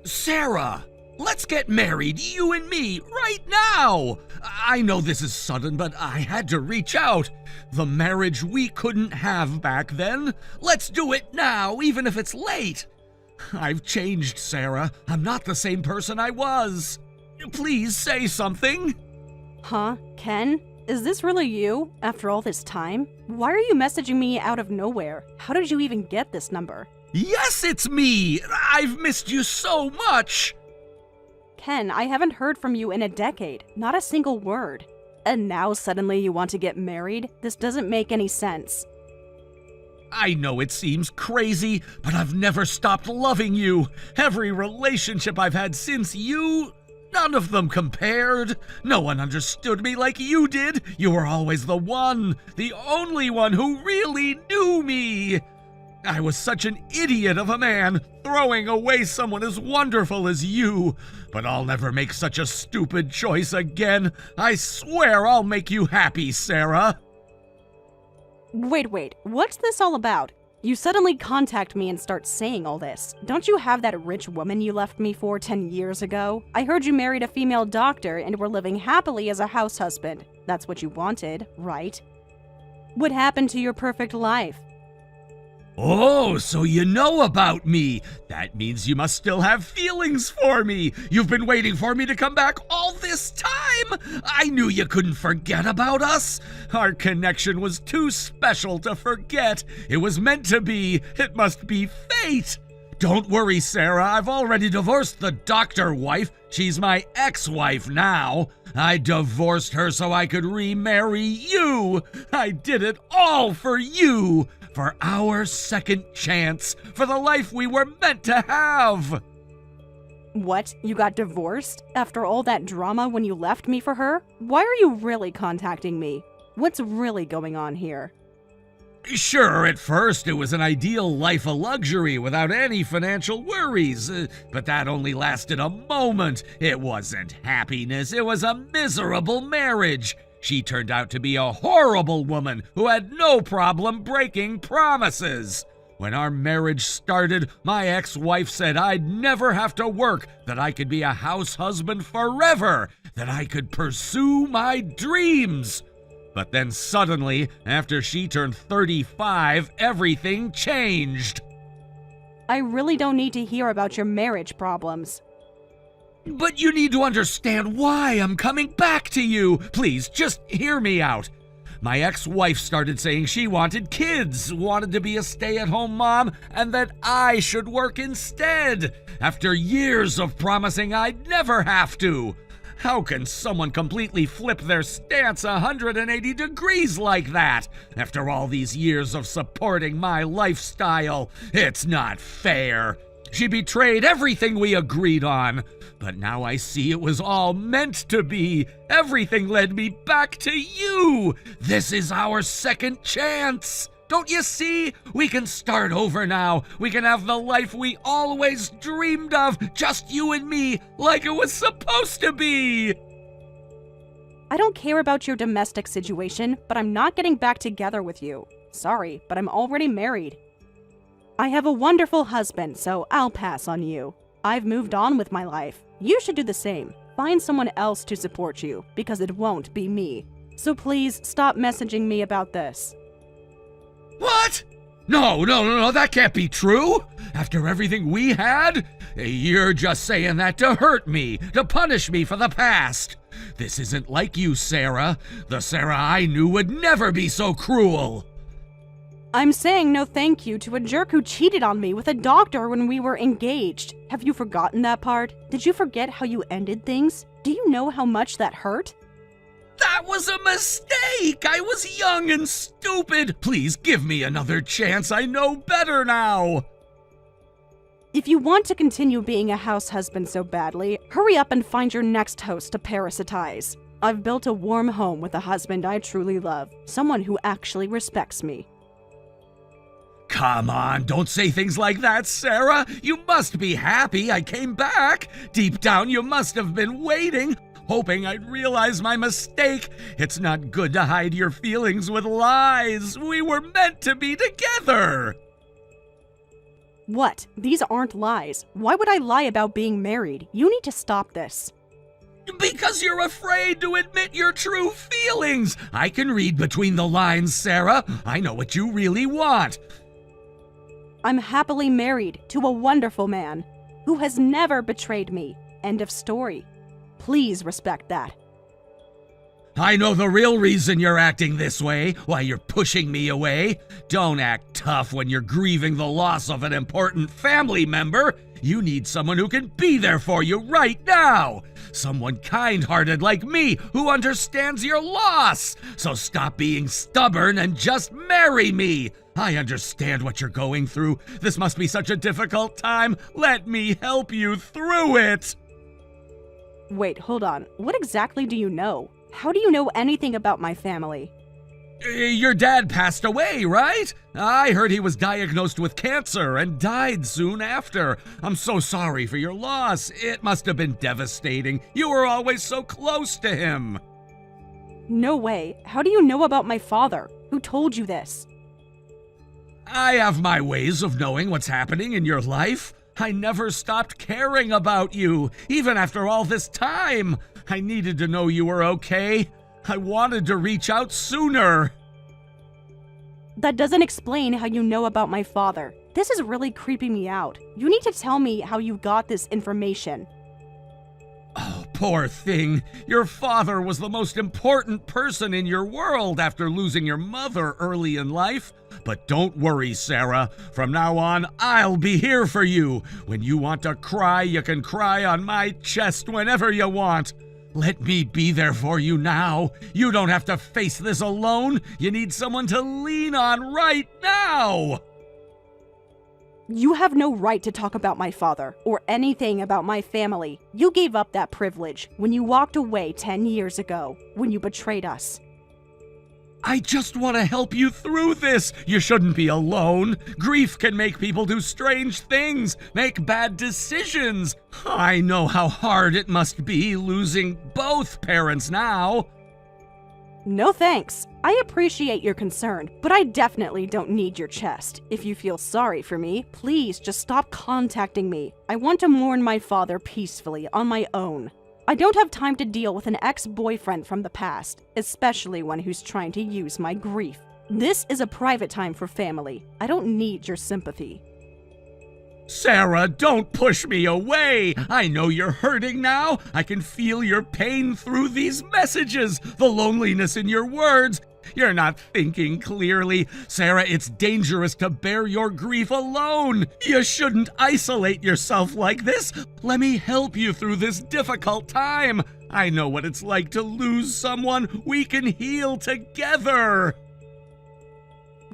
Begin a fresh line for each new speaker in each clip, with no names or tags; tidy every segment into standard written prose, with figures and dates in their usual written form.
Sarah, let's get married, you and me, right now! I know this is sudden, but I had to reach out. The marriage we couldn't have back then. Let's do it now, even if it's late. I've changed, Sarah. I'm not the same person I was. Please say something.
Huh? Ken? Is this really you, after all this time? Why are you messaging me out of nowhere? How did you even get this number?
Yes, it's me! I've missed you so much!
Ken, I haven't heard from you in a decade. Not a single word. And now suddenly you want to get married? This doesn't make any sense.
I know it seems crazy, but I've never stopped loving you. Every relationship I've had since you, none of them compared. No one understood me like you did. You were always the one, the only one who really knew me. I was such an idiot of a man, throwing away someone as wonderful as you. But I'll never make such a stupid choice again. I swear I'll make you happy, Sarah.
Wait, what's this all about? You suddenly contact me and start saying all this. Don't you have that rich woman you left me for 10 years ago? I heard you married a female doctor and were living happily as a house husband. That's what you wanted, right? What happened to your perfect life?
Oh, so you know about me. That means you must still have feelings for me. You've been waiting for me to come back all this time. I knew you couldn't forget about us. Our connection was too special to forget. It was meant to be. It must be fate. Don't worry, Sarah. I've already divorced the doctor wife. She's my ex-wife now. I divorced her so I could remarry you. I did it all for you. For our second chance, for the life we were meant to have.
What? You got divorced? After all that drama when you left me for her? Why are you really contacting me? What's really going on here?
Sure, at first it was an ideal life of luxury without any financial worries, but that only lasted a moment. It wasn't happiness, it was a miserable marriage. She turned out to be a horrible woman who had no problem breaking promises. When our marriage started, my ex-wife said I'd never have to work, that I could be a house husband forever, that I could pursue my dreams. But then suddenly, after she turned 35, everything changed.
I really don't need to hear about your marriage problems.
But you need to understand why I'm coming back to you. Please, just hear me out. My ex-wife started saying she wanted kids, wanted to be a stay-at-home mom, and that I should work instead, after years of promising I'd never have to. How can someone completely flip their stance 180 degrees like that, after all these years of supporting my lifestyle? It's not fair. She betrayed everything we agreed on. But now I see it was all meant to be. Everything led me back to you. This is our second chance. Don't you see? We can start over now. We can have the life we always dreamed of, just you and me, like it was supposed to be.
I don't care about your domestic situation, but I'm not getting back together with you. Sorry, but I'm already married. I have a wonderful husband, so I'll pass on you. I've moved on with my life. You should do the same. Find someone else to support you, because it won't be me. So please stop messaging me about this.
What? No, that can't be true. After everything we had? You're just saying that to hurt me, to punish me for the past. This isn't like you, Sarah. The Sarah I knew would never be so cruel.
I'm saying no thank you to a jerk who cheated on me with a doctor when we were engaged. Have you forgotten that part? Did you forget how you ended things? Do you know how much that hurt?
That was a mistake! I was young and stupid! Please give me another chance, I know better now!
If you want to continue being a house husband so badly, hurry up and find your next host to parasitize. I've built a warm home with a husband I truly love, someone who actually respects me.
Come on, don't say things like that, Sarah! You must be happy I came back! Deep down you must have been waiting, hoping I'd realize my mistake. It's not good to hide your feelings with lies. We were meant to be together.
What? These aren't lies. Why would I lie about being married? You need to stop this.
Because you're afraid to admit your true feelings. I can read between the lines, Sarah. I know what you really want.
I'm happily married to a wonderful man who has never betrayed me. End of story. Please respect that.
I know the real reason you're acting this way, why you're pushing me away. Don't act tough when you're grieving the loss of an important family member. You need someone who can be there for you right now. Someone kind-hearted like me who understands your loss. So stop being stubborn and just marry me. I understand what you're going through. This must be such a difficult time. Let me help you through it.
Wait, hold on. What exactly do you know? How do you know anything about my family?
Your dad passed away, right? I heard he was diagnosed with cancer and died soon after. I'm so sorry for your loss. It must have been devastating. You were always so close to him.
No way. How do you know about my father? Who told you this?
I have my ways of knowing what's happening in your life. I never stopped caring about you, even after all this time. I needed to know you were okay. I wanted to reach out sooner.
That doesn't explain how you know about my father. This is really creeping me out. You need to tell me how you got this information.
Oh, poor thing. Your father was the most important person in your world after losing your mother early in life. But don't worry, Sarah. From now on, I'll be here for you. When you want to cry, you can cry on my chest whenever you want. Let me be there for you now. You don't have to face this alone. You need someone to lean on right now.
You have no right to talk about my father or anything about my family. You gave up that privilege when you walked away 10 years ago, when you betrayed us.
I just want to help you through this. You shouldn't be alone. Grief can make people do strange things, make bad decisions. I know how hard it must be losing both parents now.
No thanks. I appreciate your concern, but I definitely don't need your chest. If you feel sorry for me, please just stop contacting me. I want to mourn my father peacefully on my own. I don't have time to deal with an ex-boyfriend from the past, especially one who's trying to use my grief. This is a private time for family. I don't need your sympathy.
Sarah, don't push me away. I know you're hurting now. I can feel your pain through these messages, the loneliness in your words. You're not thinking clearly. Sarah, it's dangerous to bear your grief alone. You shouldn't isolate yourself like this. Let me help you through this difficult time. I know what it's like to lose someone. We can heal together.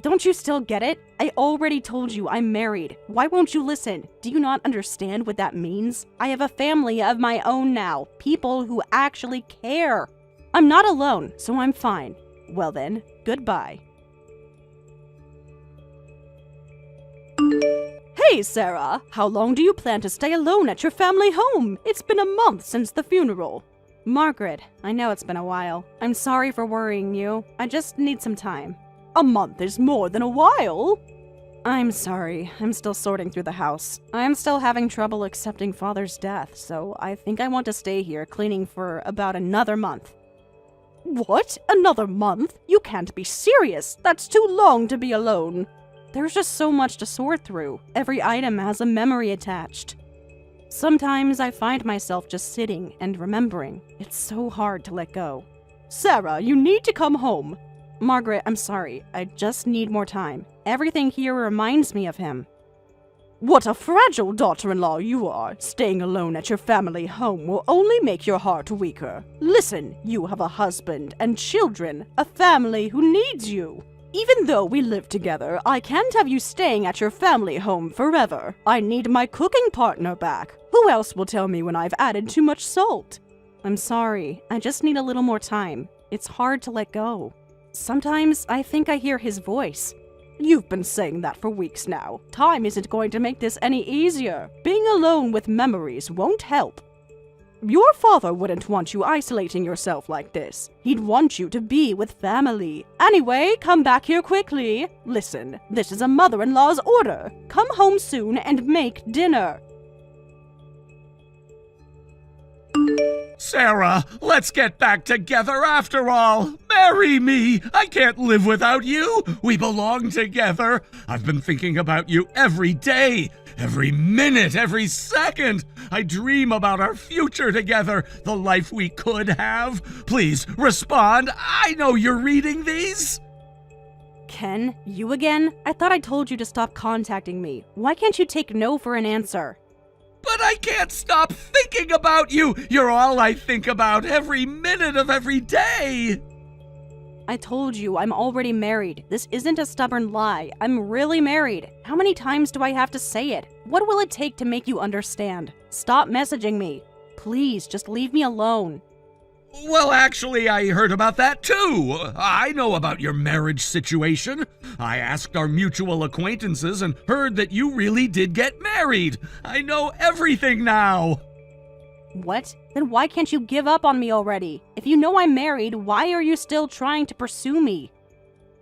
Don't you still get it? I already told you I'm married. Why won't you listen? Do you not understand what that means? I have a family of my own now. People who actually care. I'm not alone, so I'm fine. Well then, goodbye. Hey, Sarah! How long do you plan to stay alone at your family home? It's been a month since the funeral. Margaret, I know it's been a while. I'm sorry for worrying you. I just need some time. A month is more than a while. I'm sorry. I'm still sorting through the house. I'm still having trouble accepting Father's death, so I think I want to stay here cleaning for about another month. What? Another month? You can't be serious. That's too long to be alone. There's just so much to sort through. Every item has a memory attached. Sometimes I find myself just sitting and remembering. It's so hard to let go. Sarah, you need to come home. Margaret, I'm sorry. I just need more time. Everything here reminds me of him. What a fragile daughter-in-law you are. Staying alone at your family home will only make your heart weaker. Listen, you have a husband and children, a family who needs you. Even though we live together, I can't have you staying at your family home forever. I need my cooking partner back. Who else will tell me when I've added too much salt? I'm sorry. I just need a little more time. It's hard to let go. Sometimes I think I hear his voice. You've been saying that for weeks now. Time isn't going to make this any easier. Being alone with memories won't help. Your father wouldn't want you isolating yourself like this. He'd want you to be with family. Anyway, come back here quickly. Listen, this is a mother-in-law's order. Come home soon and make dinner.
Sarah, let's get back together after all. Marry me. I can't live without you. We belong together. I've been thinking about you every day, every minute, every second. I dream about our future together, the life we could have. Please, respond. I know you're reading these.
Ken, you again? I thought I told you to stop contacting me. Why can't you take no for an answer?
But I can't stop thinking about you. You're all I think about every minute of every day.
I told you I'm already married. This isn't a stubborn lie. I'm really married. How many times do I have to say it? What will it take to make you understand? Stop messaging me. Please, just leave me alone.
Well, actually, I heard about that too. I know about your marriage situation. I asked our mutual acquaintances and heard that you really did get married. I know everything now.
What? Then why can't you give up on me already? If you know I'm married, why are you still trying to pursue me?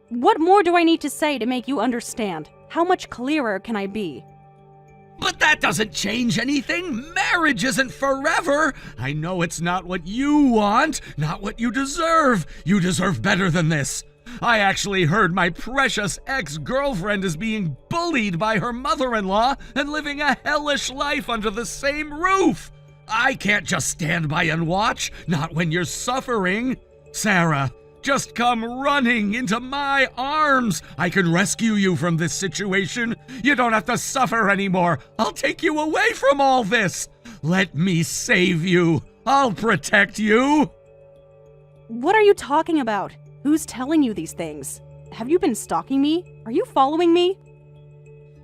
What more do I need to say to make you understand? How much clearer can I be?
But that doesn't change anything. Marriage isn't forever. I know it's not what you want, not what you deserve. You deserve better than this. I actually heard my precious ex-girlfriend is being bullied by her mother-in-law and living a hellish life under the same roof. I can't just stand by and watch, not when you're suffering. Sarah, just come running into my arms. I can rescue you from this situation. You don't have to suffer anymore. I'll take you away from all this. Let me save you. I'll protect you.
What are you talking about? Who's telling you these things? Have you been stalking me? Are you following me?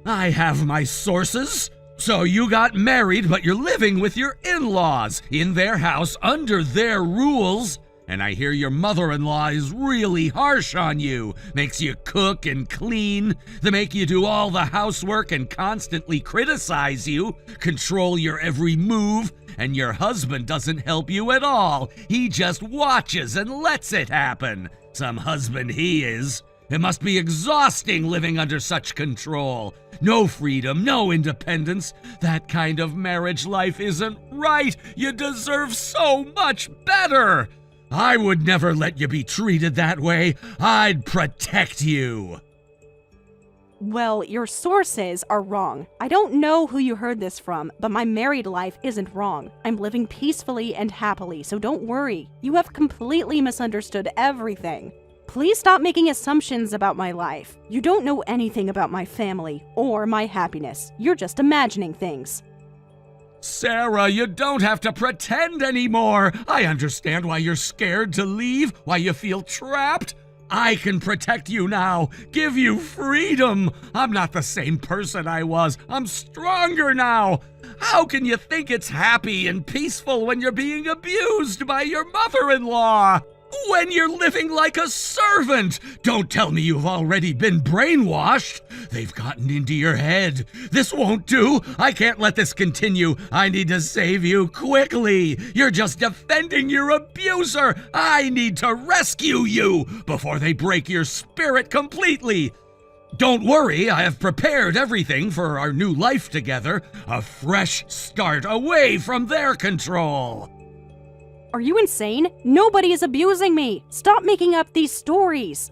I have my sources. So you got married, but you're living with your in-laws in their house under their rules. And I hear your mother-in-law is really harsh on you, makes you cook and clean, they make you do all the housework and constantly criticize you, control your every move, and your husband doesn't help you at all. He just watches and lets it happen. Some husband he is. It must be exhausting living under such control. No freedom, no independence. That kind of marriage life isn't right. You deserve so much better. I would never let you be treated that way. I'd protect you.
Well, your sources are wrong. I don't know who you heard this from, but my married life isn't wrong. I'm living peacefully and happily, so don't worry. You have completely misunderstood everything. Please stop making assumptions about my life. You don't know anything about my family or my happiness. You're just imagining things.
Sarah, you don't have to pretend anymore. I understand why you're scared to leave, why you feel trapped. I can protect you now, give you freedom. I'm not the same person I was. I'm stronger now. How can you think it's happy and peaceful when you're being abused by your mother-in-law? When you're living like a servant? Don't tell me you've already been brainwashed. They've gotten into your head. This won't do. I can't let this continue. I need to save you quickly. You're just defending your abuser. I need to rescue you before they break your spirit completely. Don't worry, I have prepared everything for our new life together. A fresh start away from their control.
Are you insane? Nobody is abusing me. Stop making up these stories.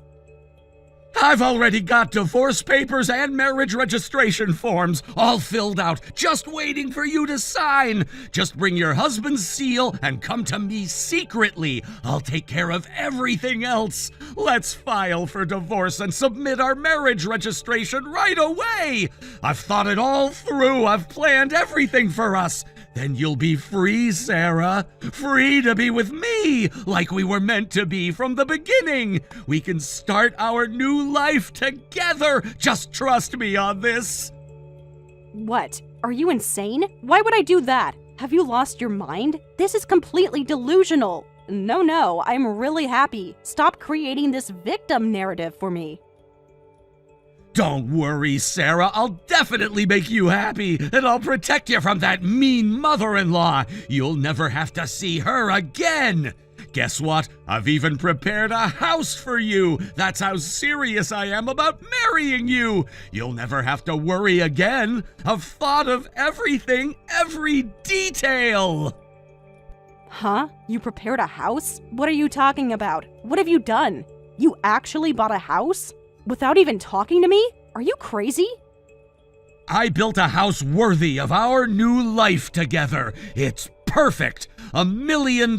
I've already got divorce papers and marriage registration forms all filled out, just waiting for you to sign. Just bring your husband's seal and come to me secretly. I'll take care of everything else. Let's file for divorce and submit our marriage registration right away. I've thought it all through. I've planned everything for us. Then you'll be free, Sarah. Free to be with me, like we were meant to be from the beginning. We can start our new life together. Just trust me on this.
What? Are you insane? Why would I do that? Have you lost your mind? This is completely delusional. No, I'm really happy. Stop creating this victim narrative for me.
Don't worry, Sarah. I'll definitely make you happy, and I'll protect you from that mean mother-in-law. You'll never have to see her again. Guess what? I've even prepared a house for you. That's how serious I am about marrying you. You'll never have to worry again. I've thought of everything, every detail.
Huh? You prepared a house? What are you talking about? What have you done? You actually bought a house? Without even talking to me? Are you crazy?
I built a house worthy of our new life together. It's perfect. $1 million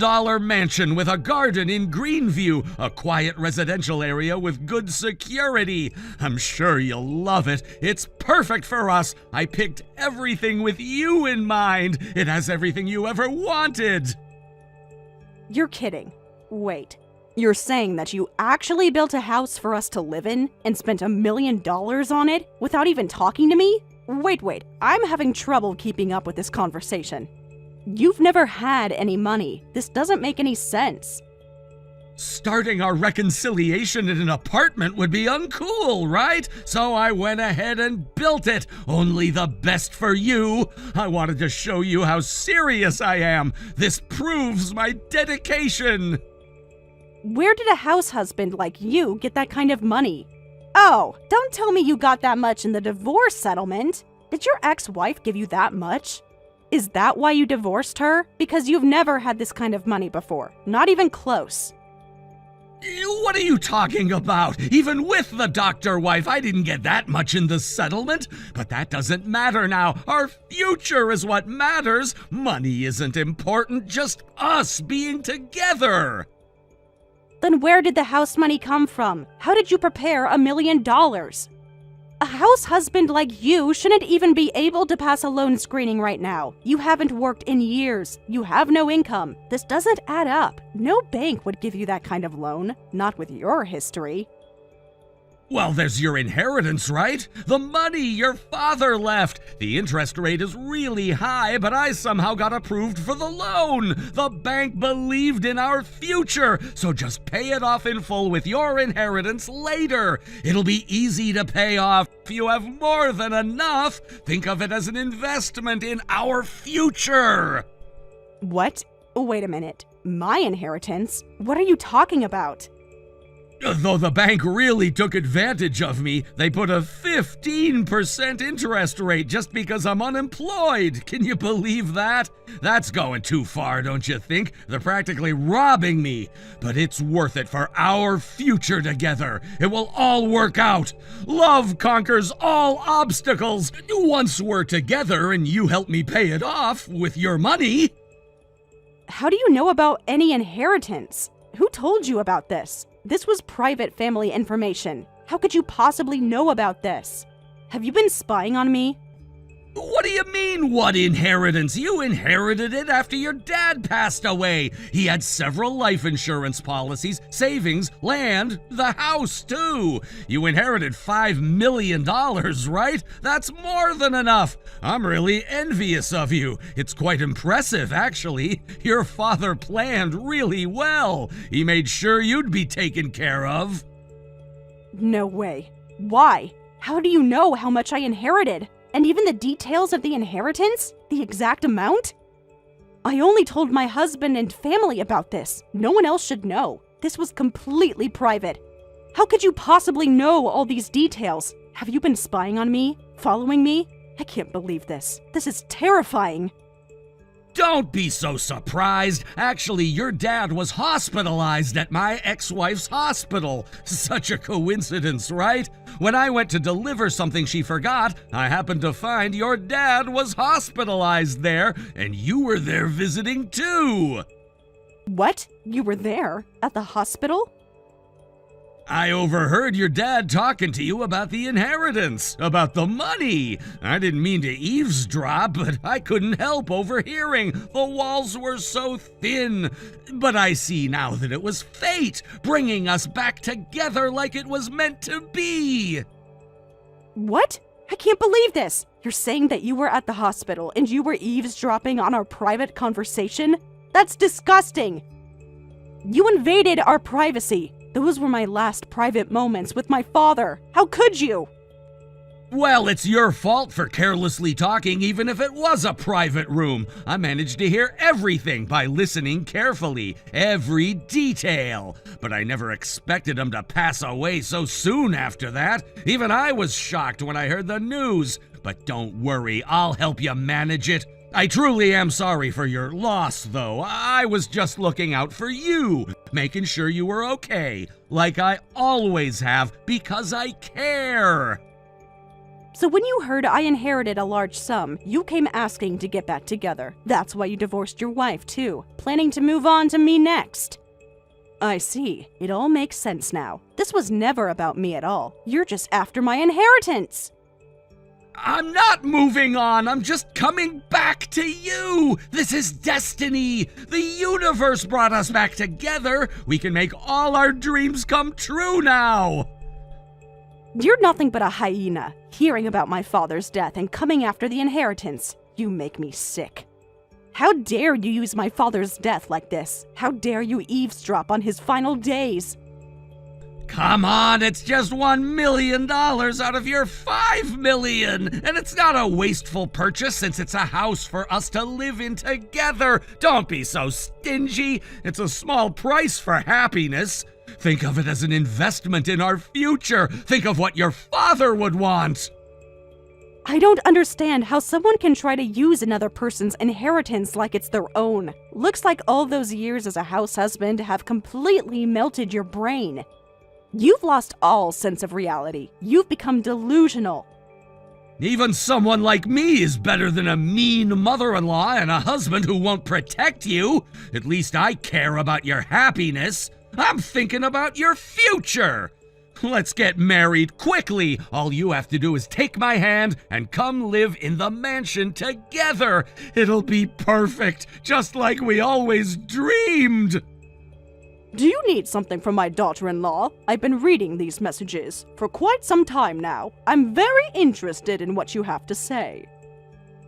mansion with a garden in Greenview, a quiet residential area with good security. I'm sure you'll love it. It's perfect for us. I picked everything with you in mind. It has everything you ever wanted.
You're kidding. Wait. You're saying that you actually built a house for us to live in and spent $1 million on it without even talking to me? Wait. I'm having trouble keeping up with this conversation. You've never had any money. This doesn't make any sense.
Starting our reconciliation in an apartment would be uncool, right? So I went ahead and built it. Only the best for you. I wanted to show you how serious I am. This proves my dedication.
Where did a house husband like you get that kind of money? Oh, don't tell me you got that much in the divorce settlement. Did your ex-wife give you that much? Is that why you divorced her? Because you've never had this kind of money before. Not even close.
What are you talking about? Even with the doctor wife, I didn't get that much in the settlement. But that doesn't matter now. Our future is what matters. Money isn't important, just us being together.
Then where did the house money come from? How did you prepare $1 million? A house husband like you shouldn't even be able to pass a loan screening right now. You haven't worked in years. You have no income. This doesn't add up. No bank would give you that kind of loan, not with your history.
Well, there's your inheritance, right? The money your father left. The interest rate is really high, but I somehow got approved for the loan. The bank believed in our future, so just pay it off in full with your inheritance later. It'll be easy to pay off. You have more than enough. Think of it as an investment in our future.
What? Wait a minute. My inheritance? What are you talking about?
Though the bank really took advantage of me, they put a 15% interest rate just because I'm unemployed. Can you believe that? That's going too far, don't you think? They're practically robbing me. But it's worth it for our future together. It will all work out. Love conquers all obstacles. Once we're together and you help me pay it off with your money.
How do you know about any inheritance? Who told you about this? This was private family information. How could you possibly know about this? Have you been spying on me?
What do you mean, what inheritance? You inherited it after your dad passed away. He had several life insurance policies, savings, land, the house, too. You inherited $5 million, right? That's more than enough. I'm really envious of you. It's quite impressive, actually. Your father planned really well. He made sure you'd be taken care of.
No way. Why? How do you know how much I inherited? And even the details of the inheritance? The exact amount? I only told my husband and family about this. No one else should know. This was completely private. How could you possibly know all these details? Have you been spying on me? Following me? I can't believe this. This is terrifying.
Don't be so surprised. Actually, your dad was hospitalized at my ex-wife's hospital. Such a coincidence, right? When I went to deliver something she forgot, I happened to find your dad was hospitalized there, and you were there visiting too.
What? You were there? At the hospital?
I overheard your dad talking to you about the inheritance, about the money. I didn't mean to eavesdrop, but I couldn't help overhearing. The walls were so thin. But I see now that it was fate, bringing us back together like it was meant to be.
What? I can't believe this. You're saying that you were at the hospital and you were eavesdropping on our private conversation? That's disgusting. You invaded our privacy. Those were my last private moments with my father. How could you?
Well, it's your fault for carelessly talking even if it was a private room. I managed to hear everything by listening carefully, every detail. But I never expected him to pass away so soon after that. Even I was shocked when I heard the news. But don't worry, I'll help you manage it. I truly am sorry for your loss, though. I was just looking out for you, making sure you were okay, like I always have, because I care.
So when you heard I inherited a large sum, you came asking to get back together. That's why you divorced your wife, too, planning to move on to me next. I see. It all makes sense now. This was never about me at all. You're just after my inheritance.
I'm not moving on. I'm just coming back to you. This is destiny. The universe brought us back together. We can make all our dreams come true now.
You're nothing but a hyena, hearing about my father's death and coming after the inheritance. You make me sick. How dare you use my father's death like this? How dare you eavesdrop on his final days?
Come on, it's just $1 million out of your $5 million. And it's not a wasteful purchase since it's a house for us to live in together. Don't be so stingy. It's a small price for happiness. Think of it as an investment in our future. Think of what your father would want.
I don't understand how someone can try to use another person's inheritance like it's their own. Looks like all those years as a house husband have completely melted your brain. You've lost all sense of reality. You've become delusional.
Even someone like me is better than a mean mother-in-law and a husband who won't protect you. At least I care about your happiness. I'm thinking about your future. Let's get married quickly. All you have to do is take my hand and come live in the mansion together. It'll be perfect, just like we always dreamed.
Do you need something from my daughter-in-law? I've been reading these messages for quite some time now. I'm very interested in what you have to say.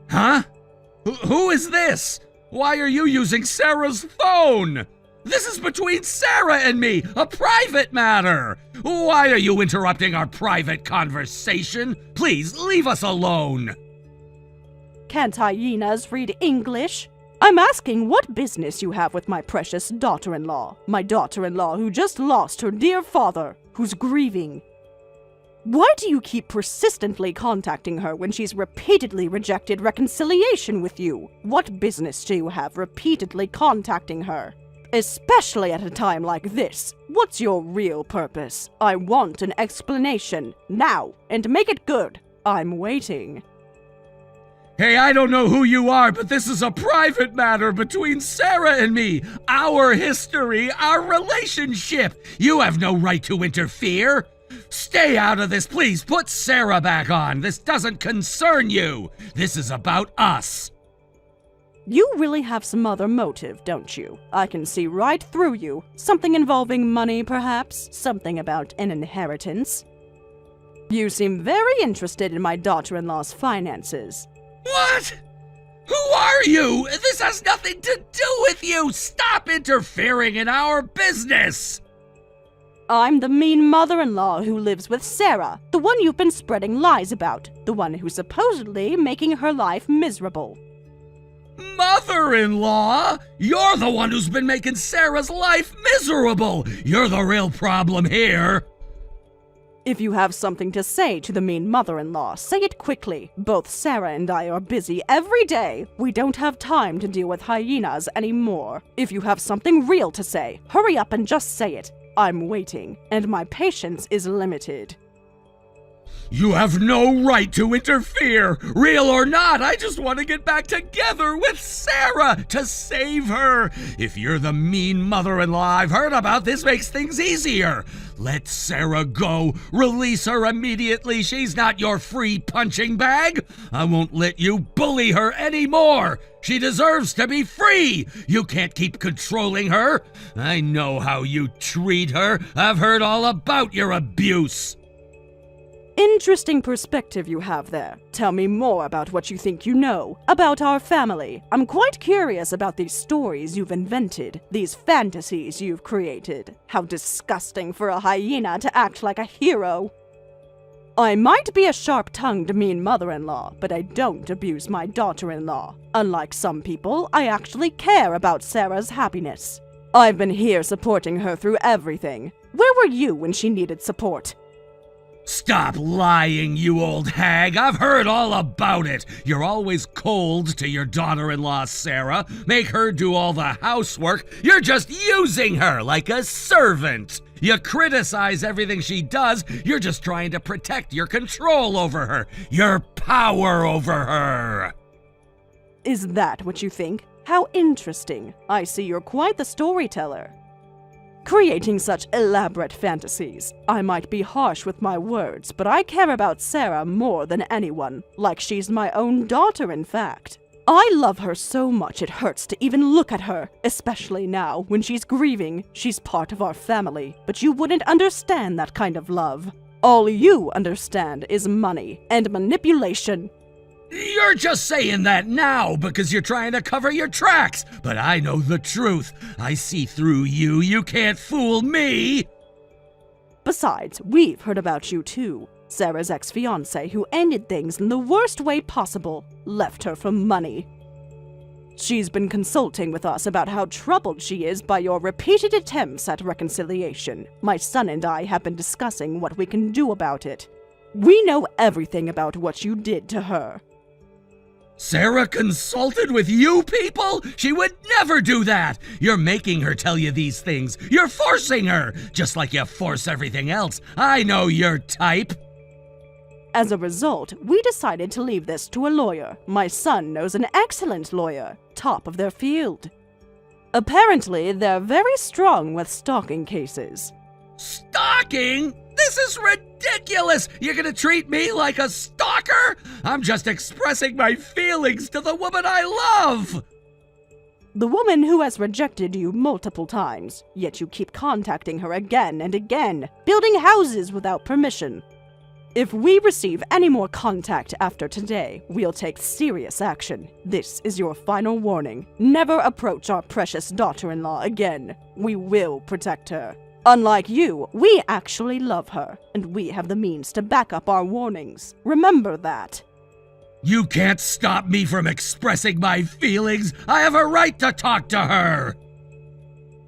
Huh? Who is this? Why are you using Sarah's phone? This is between Sarah and me, a private matter. Why are you interrupting our private conversation? Please leave us alone.
Can't hyenas read English? I'm asking what business you have with my precious daughter-in-law. My daughter-in-law who just lost her dear father, who's grieving. Why do you keep persistently contacting her when she's repeatedly rejected reconciliation with you? What business do you have repeatedly contacting her? Especially at a time like this. What's your real purpose? I want an explanation, now, and make it good. I'm waiting.
Hey, I don't know who you are, but this is a private matter between Sarah and me. Our history, our relationship. You have no right to interfere. Stay out of this, please. Put Sarah back on. This doesn't concern you. This is about us.
You really have some other motive, don't you? I can see right through you. Something involving money, perhaps? Something about an inheritance? You seem very interested in my daughter-in-law's finances.
What? Who are you? This has nothing to do with you. Stop interfering in our business.
I'm the mean mother-in-law who lives with Sarah, the one you've been spreading lies about, the one who's supposedly making her life miserable.
Mother-in-law? You're the one who's been making Sarah's life miserable. You're the real problem here.
If you have something to say to the mean mother-in-law, say it quickly. Both Sarah and I are busy every day. We don't have time to deal with hyenas anymore. If you have something real to say, hurry up and just say it. I'm waiting, and my patience is limited.
You have no right to interfere. Real or not, I just want to get back together with Sarah to save her. If you're the mean mother-in-law I've heard about, this makes things easier. Let Sarah go. Release her immediately. She's not your free punching bag. I won't let you bully her anymore. She deserves to be free. You can't keep controlling her. I know how you treat her. I've heard all about your abuse.
Interesting perspective you have there. Tell me more about what you think you know, about our family. I'm quite curious about these stories you've invented, these fantasies you've created. How disgusting for a hyena to act like a hero. I might be a sharp-tongued, mean mother-in-law, but I don't abuse my daughter-in-law. Unlike some people, I actually care about Sarah's happiness. I've been here supporting her through everything. Where were you when she needed support?
Stop lying, you old hag. I've heard all about it. You're always cold to your daughter-in-law, Sarah. Make her do all the housework. You're just using her like a servant. You criticize everything she does. You're just trying to protect your control over her, your power over her.
Is that what you think? How interesting. I see you're quite the storyteller. Creating such elaborate fantasies. I might be harsh with my words, but I care about Sarah more than anyone, like she's my own daughter, in fact. I love her so much it hurts to even look at her, especially now, when she's grieving. She's part of our family, but you wouldn't understand that kind of love. All you understand is money and manipulation.
You're just saying that now because you're trying to cover your tracks, but I know the truth. I see through you. You can't fool me.
Besides, we've heard about you too. Sarah's ex-fiancé who ended things in the worst way possible, left her for money. She's been consulting with us about how troubled she is by your repeated attempts at reconciliation. My son and I have been discussing what we can do about it. We know everything about what you did to her.
Sarah consulted with you people? She would never do that. You're making her tell you these things. You're forcing her, just like you force everything else. I know your type.
As a result, we decided to leave this to a lawyer. My son knows an excellent lawyer, top of their field. Apparently, they're very strong with stalking cases.
Stalking? This is ridiculous! You're gonna treat me like a stalker? I'm just expressing my feelings to the woman I love!
The woman who has rejected you multiple times, yet you keep contacting her again and again, building houses without permission. If we receive any more contact after today, we'll take serious action. This is your final warning. Never approach our precious daughter-in-law again. We will protect her. Unlike you, we actually love her, and we have the means to back up our warnings. Remember that.
You can't stop me from expressing my feelings. I have a right to talk to her.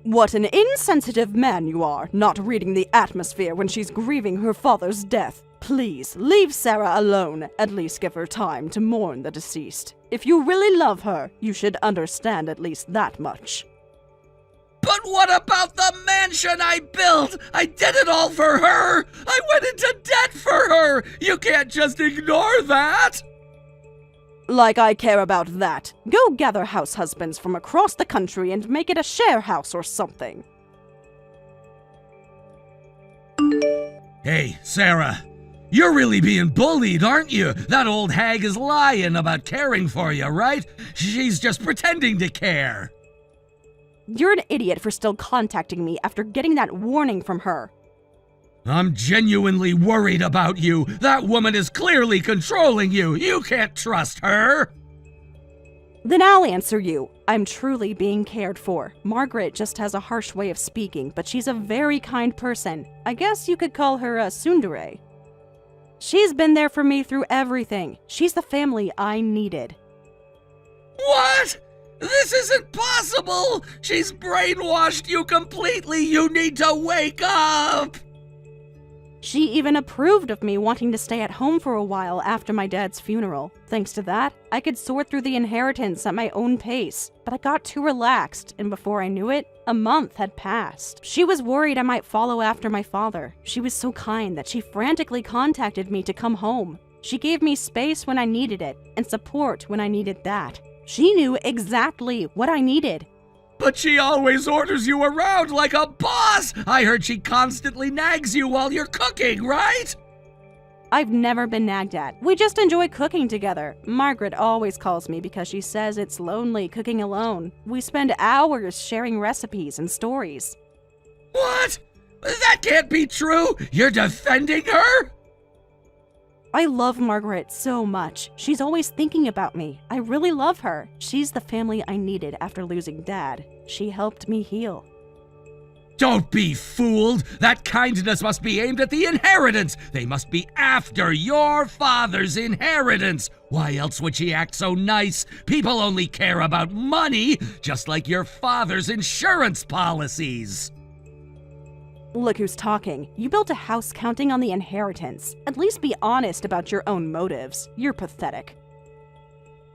What an insensitive man you are, not reading the atmosphere when she's grieving her father's death. Please, leave Sarah alone. At least give her time to mourn the deceased. If you really love her, you should understand at least that much.
But what about the mansion I built? I did it all for her. I went into debt for her. You can't just ignore that.
Like I care about that. Go gather house husbands from across the country and make it a share house or something.
Hey, Sarah. You're really being bullied, aren't you? That old hag is lying about caring for you, right? She's just pretending to care.
You're an idiot for still contacting me after getting that warning from her.
I'm genuinely worried about you. That woman is clearly controlling you. You can't trust her.
Then I'll answer you. I'm truly being cared for. Margaret just has a harsh way of speaking, but she's a very kind person. I guess you could call her a tsundere. She's been there for me through everything. She's the family I needed.
What? This isn't possible! She's brainwashed you completely! You need to wake up!
She even approved of me wanting to stay at home for a while after my dad's funeral. Thanks to that, I could sort through the inheritance at my own pace. But I got too relaxed, and before I knew it, a month had passed. She was worried I might follow after my father. She was so kind that she frantically contacted me to come home. She gave me space when I needed it, and support when I needed that. She knew exactly what I needed.
But she always orders you around like a boss! I heard she constantly nags you while you're cooking, right?
I've never been nagged at. We just enjoy cooking together. Margaret always calls me because she says it's lonely cooking alone. We spend hours sharing recipes and stories.
What? That can't be true! You're defending her?
I love Margaret so much. She's always thinking about me. I really love her. She's the family I needed after losing Dad. She helped me heal.
Don't be fooled. That kindness must be aimed at the inheritance. They must be after your father's inheritance. Why else would she act so nice? People only care about money, just like your father's insurance policies.
Look who's talking. You built a house counting on the inheritance. At least be honest about your own motives. You're pathetic.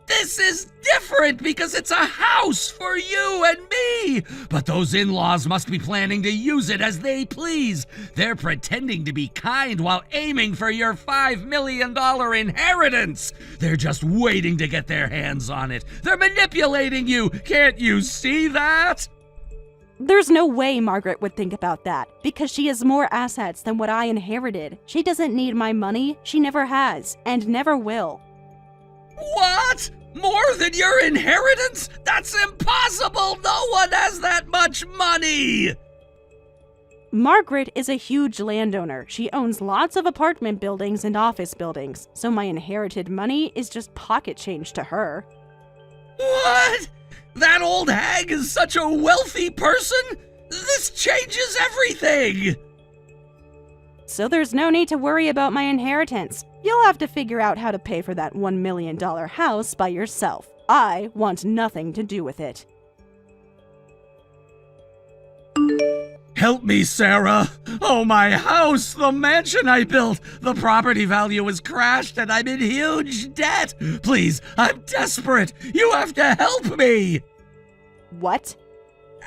This is different because it's a house for you and me. But those in-laws must be planning to use it as they please. They're pretending to be kind while aiming for your $5 million inheritance. They're just waiting to get their hands on it. They're manipulating you. Can't you see that?
There's no way Margaret would think about that, because she has more assets than what I inherited. She doesn't need my money. She never has, and never will.
What? More than your inheritance? That's impossible! No one has that much money!
Margaret is a huge landowner. She owns lots of apartment buildings and office buildings, so my inherited money is just pocket change to her.
What? That old hag is such a wealthy person? This changes everything!
So there's no need to worry about my inheritance. You'll have to figure out how to pay for that $1 million house by yourself. I want nothing to do with it.
Help me, Sarah! Oh, my house! The mansion I built! The property value has crashed and I'm in huge debt! Please, I'm desperate! You have to help me!
What?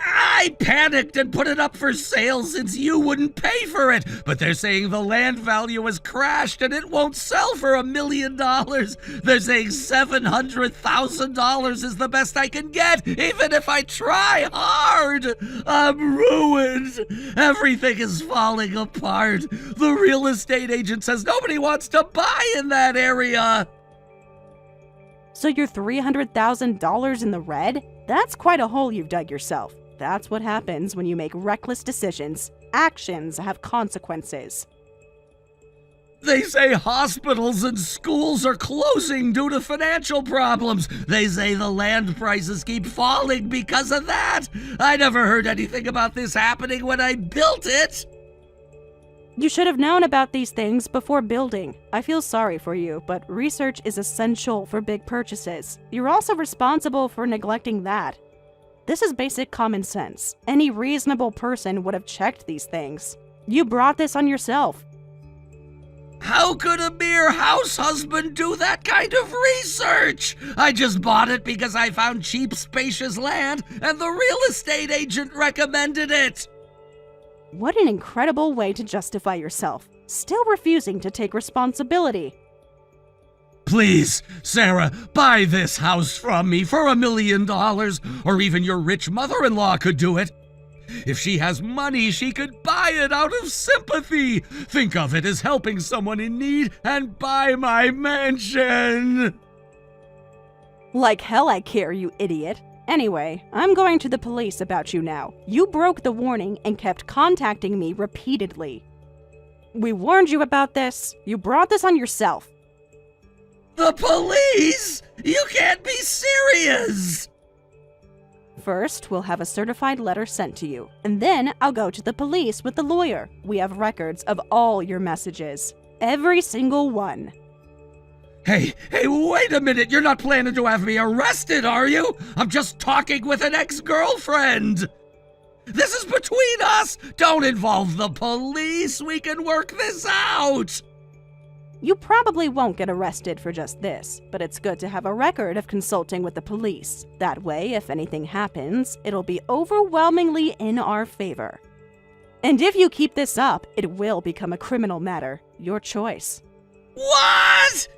I panicked and put it up for sale since you wouldn't pay for it, but they're saying the land value has crashed and it won't sell for $1 million. They're saying $700,000 is the best I can get, even if I try hard. I'm ruined. Everything is falling apart. The real estate agent says nobody wants to buy in that area.
So you're $300,000 in the red? That's quite a hole you've dug yourself. That's what happens when you make reckless decisions. Actions have consequences.
They say hospitals and schools are closing due to financial problems. They say the land prices keep falling because of that. I never heard anything about this happening when I built it.
You should have known about these things before building. I feel sorry for you, but research is essential for big purchases. You're also responsible for neglecting that. This is basic common sense. Any reasonable person would have checked these things. You brought this on yourself.
How could a mere house husband do that kind of research? I just bought it because I found cheap, spacious land and the real estate agent recommended it.
What an incredible way to justify yourself, still refusing to take responsibility.
Please, Sarah, buy this house from me for $1 million, or even your rich mother-in-law could do it. If she has money, she could buy it out of sympathy. Think of it as helping someone in need and buy my mansion.
Like hell I care, you idiot. Anyway, I'm going to the police about you now. You broke the warning and kept contacting me repeatedly. We warned you about this. You brought this on yourself.
The police? You can't be serious!
First, we'll have a certified letter sent to you, and then I'll go to the police with the lawyer. We have records of all your messages. Every single one.
Hey, wait a minute! You're not planning to have me arrested, are you? I'm just talking with an ex-girlfriend! This is between us! Don't involve the police! We can work this out!
You probably won't get arrested for just this, but it's good to have a record of consulting with the police. That way, if anything happens, it'll be overwhelmingly in our favor. And if you keep this up, it will become a criminal matter. Your choice.
What?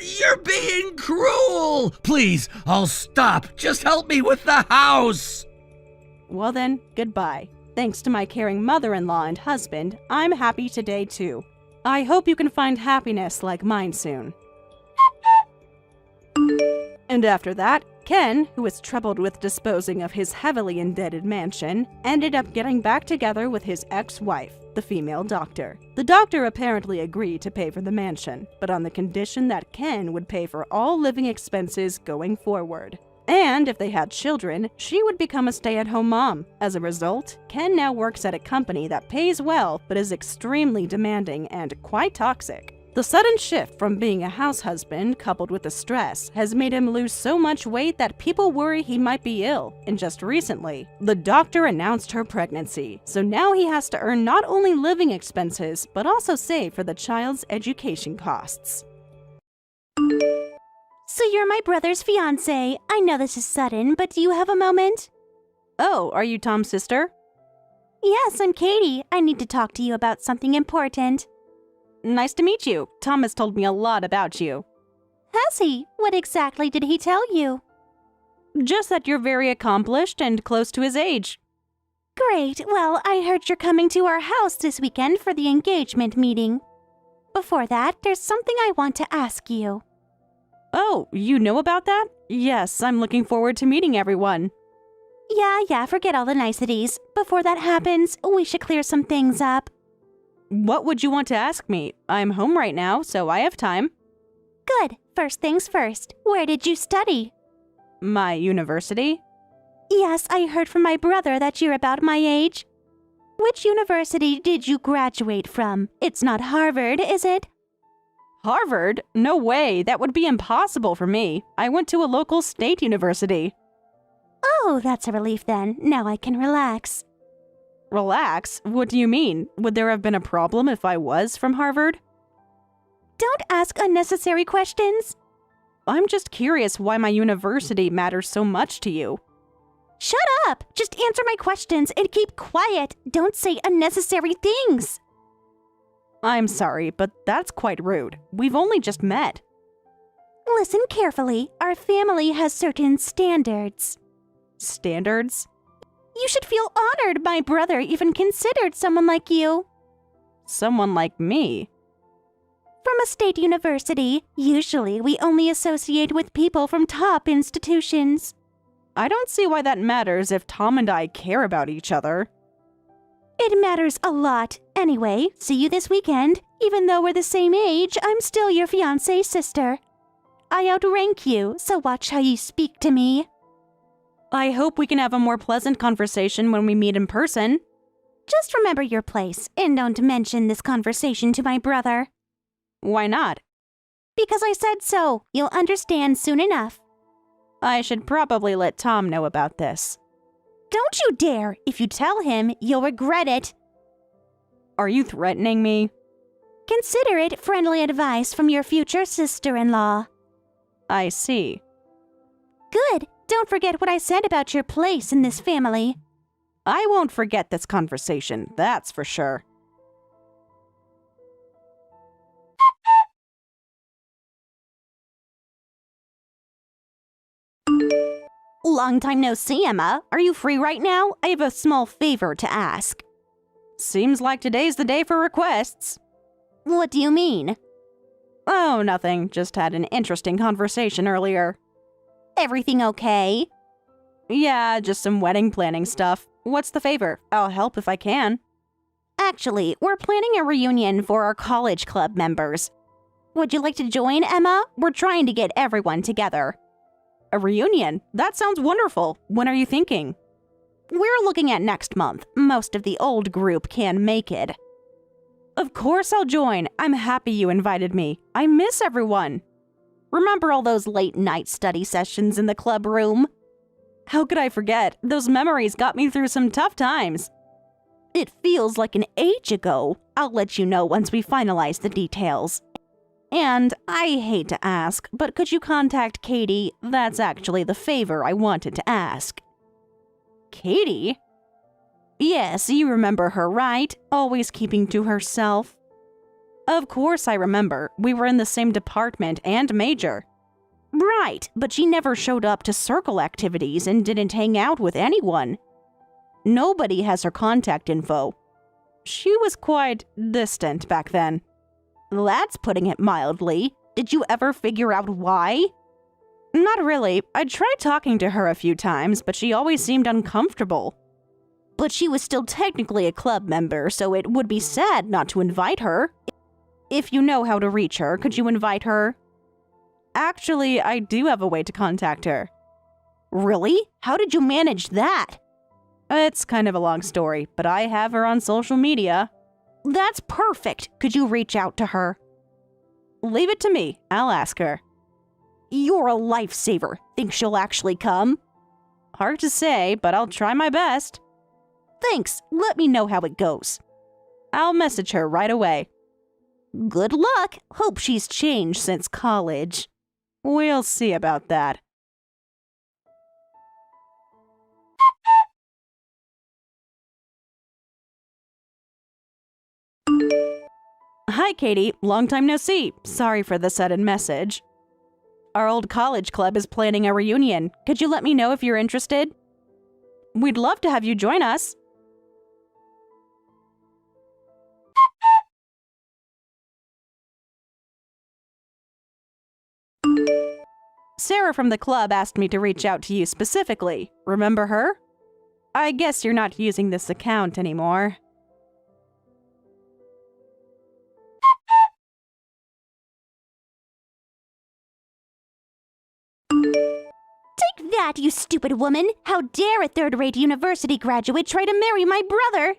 You're being cruel! Please, I'll stop. Just help me with the house!
Well then, goodbye. Thanks to my caring mother-in-law and husband, I'm happy today too. I hope you can find happiness like mine soon. And after that, Ken, who was troubled with disposing of his heavily indebted mansion, ended up getting back together with his ex-wife, the female doctor. The doctor apparently agreed to pay for the mansion, but on the condition that Ken would pay for all living expenses going forward. And if they had children, she would become a stay-at-home mom. As a result, Ken now works at a company that pays well but is extremely demanding and quite toxic. The sudden shift from being a house husband, coupled with the stress, has made him lose so much weight that people worry he might be ill. And just recently, the doctor announced her pregnancy, so now he has to earn not only living expenses, but also save for the child's education costs.
So you're my brother's fiancé. I know this is sudden, but do you have a moment?
Oh, are you Tom's sister?
Yes, I'm Katie. I need to talk to you about something important.
Nice to meet you. Tom has told me a lot about you.
Has he? What exactly did he tell you?
Just that you're very accomplished and close to his age.
Great. Well, I heard you're coming to our house this weekend for the engagement meeting. Before that, there's something I want to ask you.
Oh, you know about that? Yes, I'm looking forward to meeting everyone.
Yeah, forget all the niceties. Before that happens, we should clear some things up.
What would you want to ask me? I'm home right now, so I have time.
Good. First things first. Where did you study?
My university?
Yes, I heard from my brother that you're about my age. Which university did you graduate from? It's not Harvard, is it?
Harvard? No way. That would be impossible for me. I went to a local state university.
Oh, that's a relief then. Now I can relax.
Relax? What do you mean? Would there have been a problem if I was from Harvard?
Don't ask unnecessary questions.
I'm just curious why my university matters so much to you.
Shut up! Just answer my questions and keep quiet. Don't say unnecessary things.
I'm sorry, but that's quite rude. We've only just met.
Listen carefully. Our family has certain standards.
Standards?
You should feel honored my brother even considered someone like you.
Someone like me?
From a state university, usually we only associate with people from top institutions.
I don't see why that matters if Tom and I care about each other.
It matters a lot. Anyway, see you this weekend. Even though we're the same age, I'm still your fiancé's sister. I outrank you, so watch how you speak to me.
I hope we can have a more pleasant conversation when we meet in person.
Just remember your place, and don't mention this conversation to my brother.
Why not?
Because I said so. You'll understand soon enough.
I should probably let Tom know about this.
Don't you dare! If you tell him, you'll regret it.
Are you threatening me?
Consider it friendly advice from your future sister-in-law.
I see.
Good. Don't forget what I said about your place in this family.
I won't forget this conversation, that's for sure.
Long time no see, Emma. Are you free right now? I have a small favor to ask.
Seems like today's the day for requests.
What do you mean?
Oh, nothing. Just had an interesting conversation earlier.
Everything okay?
Yeah, just some wedding planning stuff. What's the favor? I'll help if I can.
Actually, we're planning a reunion for our college club members. Would you like to join, Emma? We're trying to get everyone together.
A reunion? That sounds wonderful. When are you thinking?
We're looking at next month. Most of the old group can make it.
Of course I'll join. I'm happy you invited me. I miss everyone.
Remember all those late-night study sessions in the club room?
How could I forget? Those memories got me through some tough times.
It feels like an age ago. I'll let you know once we finalize the details.
And I hate to ask, but could you contact Katie? That's actually the favor I wanted to ask. Katie? Yes, you remember her, right? Always keeping to herself. Of course I remember. We were in the same department and major. Right, but she never showed up to circle activities and didn't hang out with anyone. Nobody has her contact info. She was quite distant back then. That's putting it mildly. Did you ever figure out why? Not really. I tried talking to her a few times, but she always seemed uncomfortable. But she was still technically a club member, so it would be sad not to invite her. If you know how to reach her, could you invite her? Actually, I do have a way to contact her. Really? How did you manage that? It's kind of a long story, but I have her on social media. That's perfect. Could you reach out to her? Leave it to me. I'll ask her. You're a lifesaver. Think she'll actually come? Hard to say, but I'll try my best. Thanks. Let me know how it goes. I'll message her right away. Good luck. Hope she's changed since college. We'll see about that. Hi, Katie. Long time no see. Sorry for the sudden message. Our old college club is planning a reunion. Could you let me know if you're interested? We'd love to have you join us. Sarah from the club asked me to reach out to you specifically. Remember her? I guess you're not using this account anymore.
Take that, you stupid woman! How dare a third-rate university graduate try to marry my brother?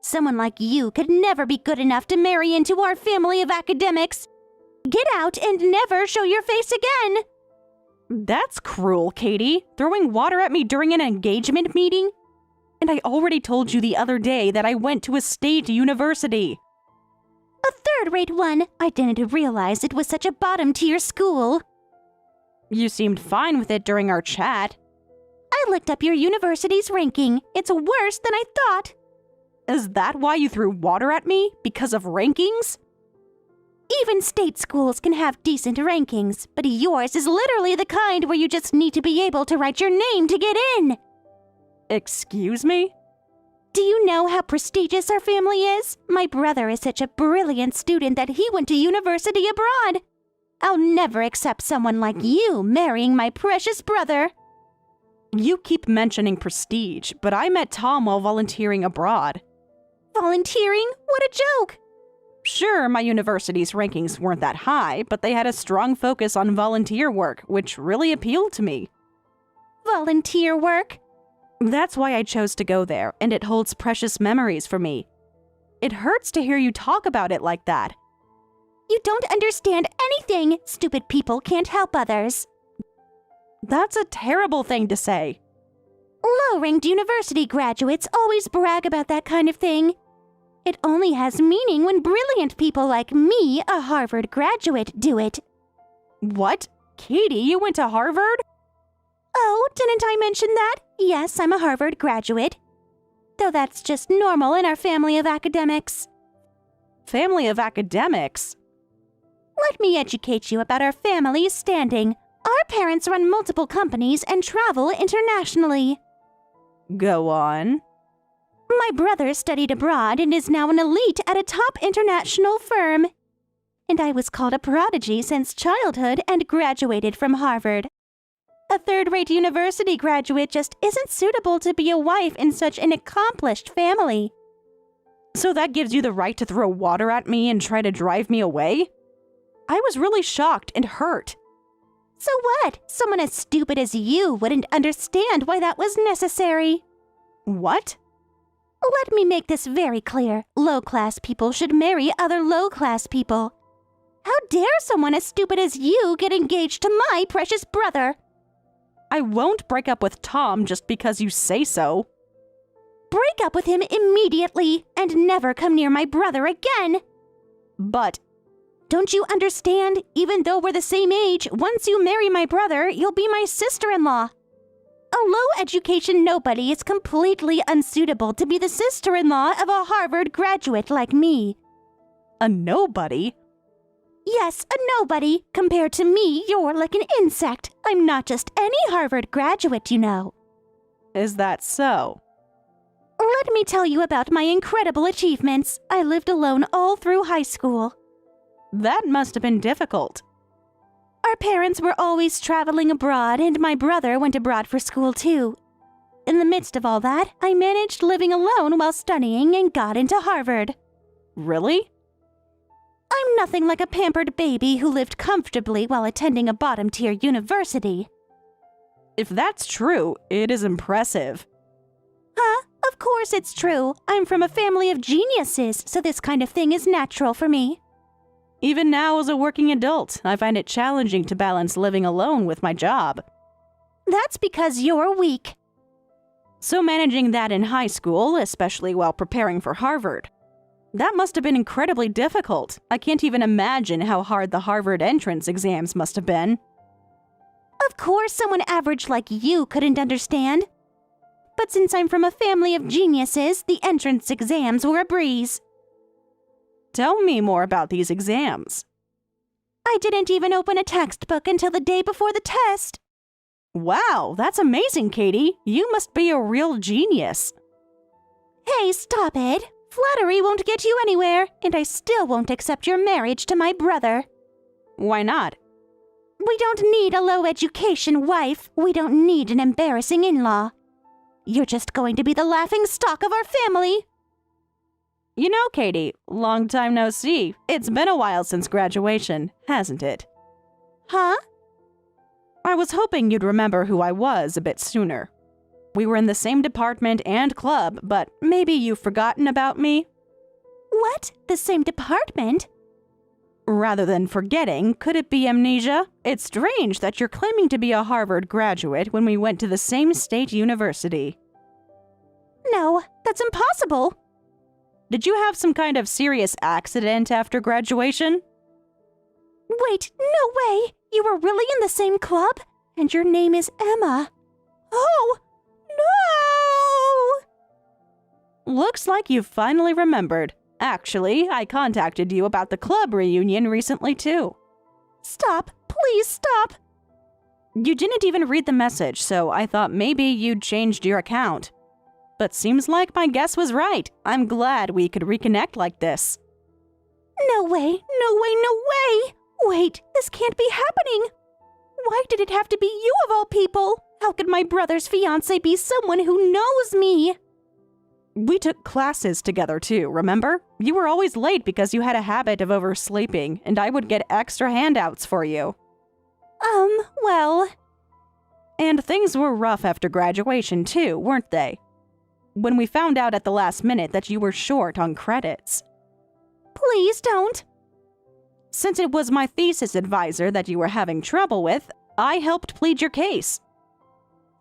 Someone like you could never be good enough to marry into our family of academics. Get out and never show your face again!
That's cruel, Katie. Throwing water at me during an engagement meeting? And I already told you the other day that I went to a state university.
A third-rate one? I didn't realize it was such a bottom-tier school.
You seemed fine with it during our chat.
I looked up your university's ranking. It's worse than I thought.
Is that why you threw water at me? Because of rankings?
Even state schools can have decent rankings, but yours is literally the kind where you just need to be able to write your name to get in.
Excuse me?
Do you know how prestigious our family is? My brother is such a brilliant student that he went to university abroad. I'll never accept someone like you marrying my precious brother.
You keep mentioning prestige, but I met Tom while volunteering abroad.
Volunteering? What a joke!
Sure, my university's rankings weren't that high, but they had a strong focus on volunteer work, which really appealed to me.
Volunteer work?
That's why I chose to go there, and it holds precious memories for me. It hurts to hear you talk about it like that.
You don't understand anything. Stupid people can't help others.
That's a terrible thing to say.
Low-ranked university graduates always brag about that kind of thing. It only has meaning when brilliant people like me, a Harvard graduate, do it.
What? Katie, you went to Harvard?
Oh, didn't I mention that? Yes, I'm a Harvard graduate. Though that's just normal in our family of academics.
Family of academics?
Let me educate you about our family's standing. Our parents run multiple companies and travel internationally.
Go on.
My brother studied abroad and is now an elite at a top international firm. And I was called a prodigy since childhood and graduated from Harvard. A third-rate university graduate just isn't suitable to be a wife in such an accomplished family.
So that gives you the right to throw water at me and try to drive me away? I was really shocked and hurt.
So what? Someone as stupid as you wouldn't understand why that was necessary.
What?
Let me make this very clear. Low-class people should marry other low-class people. How dare someone as stupid as you get engaged to my precious brother?
I won't break up with Tom just because you say so.
Break up with him immediately and never come near my brother again.
But
don't you understand? Even though we're the same age, once you marry my brother, you'll be my sister-in-law. A low-education nobody is completely unsuitable to be the sister-in-law of a Harvard graduate like me.
A nobody?
Yes, a nobody. Compared to me, you're like an insect. I'm not just any Harvard graduate, you know.
Is that so?
Let me tell you about my incredible achievements. I lived alone all through high school.
That must have been difficult.
Our parents were always traveling abroad, and my brother went abroad for school too. In the midst of all that, I managed living alone while studying and got into Harvard.
Really?
I'm nothing like a pampered baby who lived comfortably while attending a bottom-tier university.
If that's true, it is impressive.
Huh? Of course it's true. I'm from a family of geniuses, so this kind of thing is natural for me.
Even now as a working adult, I find it challenging to balance living alone with my job.
That's because you're weak.
So managing that in high school, especially while preparing for Harvard. That must have been incredibly difficult. I can't even imagine how hard the Harvard entrance exams must have been.
Of course someone average like you couldn't understand. But since I'm from a family of geniuses, the entrance exams were a breeze.
Tell me more about these exams.
I didn't even open a textbook until the day before the test.
Wow, that's amazing, Katie. You must be a real genius.
Hey, stop it. Flattery won't get you anywhere, and I still won't accept your marriage to my brother.
Why not?
We don't need a low education wife. We don't need an embarrassing in-law. You're just going to be the laughing stock of our family.
You know, Katie, long time no see. It's been a while since graduation, hasn't it?
Huh?
I was hoping you'd remember who I was a bit sooner. We were in the same department and club, but maybe you've forgotten about me?
What? The same department?
Rather than forgetting, could it be amnesia? It's strange that you're claiming to be a Harvard graduate when we went to the same state university.
No, that's impossible.
Did you have some kind of serious accident after graduation?
Wait, no way! You were really in the same club? And your name is Emma. Oh, no!
Looks like you've finally remembered. Actually, I contacted you about the club reunion recently, too.
Stop. Please stop.
You didn't even read the message, so I thought maybe you'd changed your account. But seems like my guess was right. I'm glad we could reconnect like this.
No way, no way, no way! Wait, this can't be happening! Why did it have to be you of all people? How could my brother's fiancé be someone who knows me?
We took classes together too, remember? You were always late because you had a habit of oversleeping, and I would get extra handouts for you.
Well...
And things were rough after graduation too, weren't they? When we found out at the last minute that you were short on credits.
Please don't.
Since it was my thesis advisor that you were having trouble with, I helped plead your case.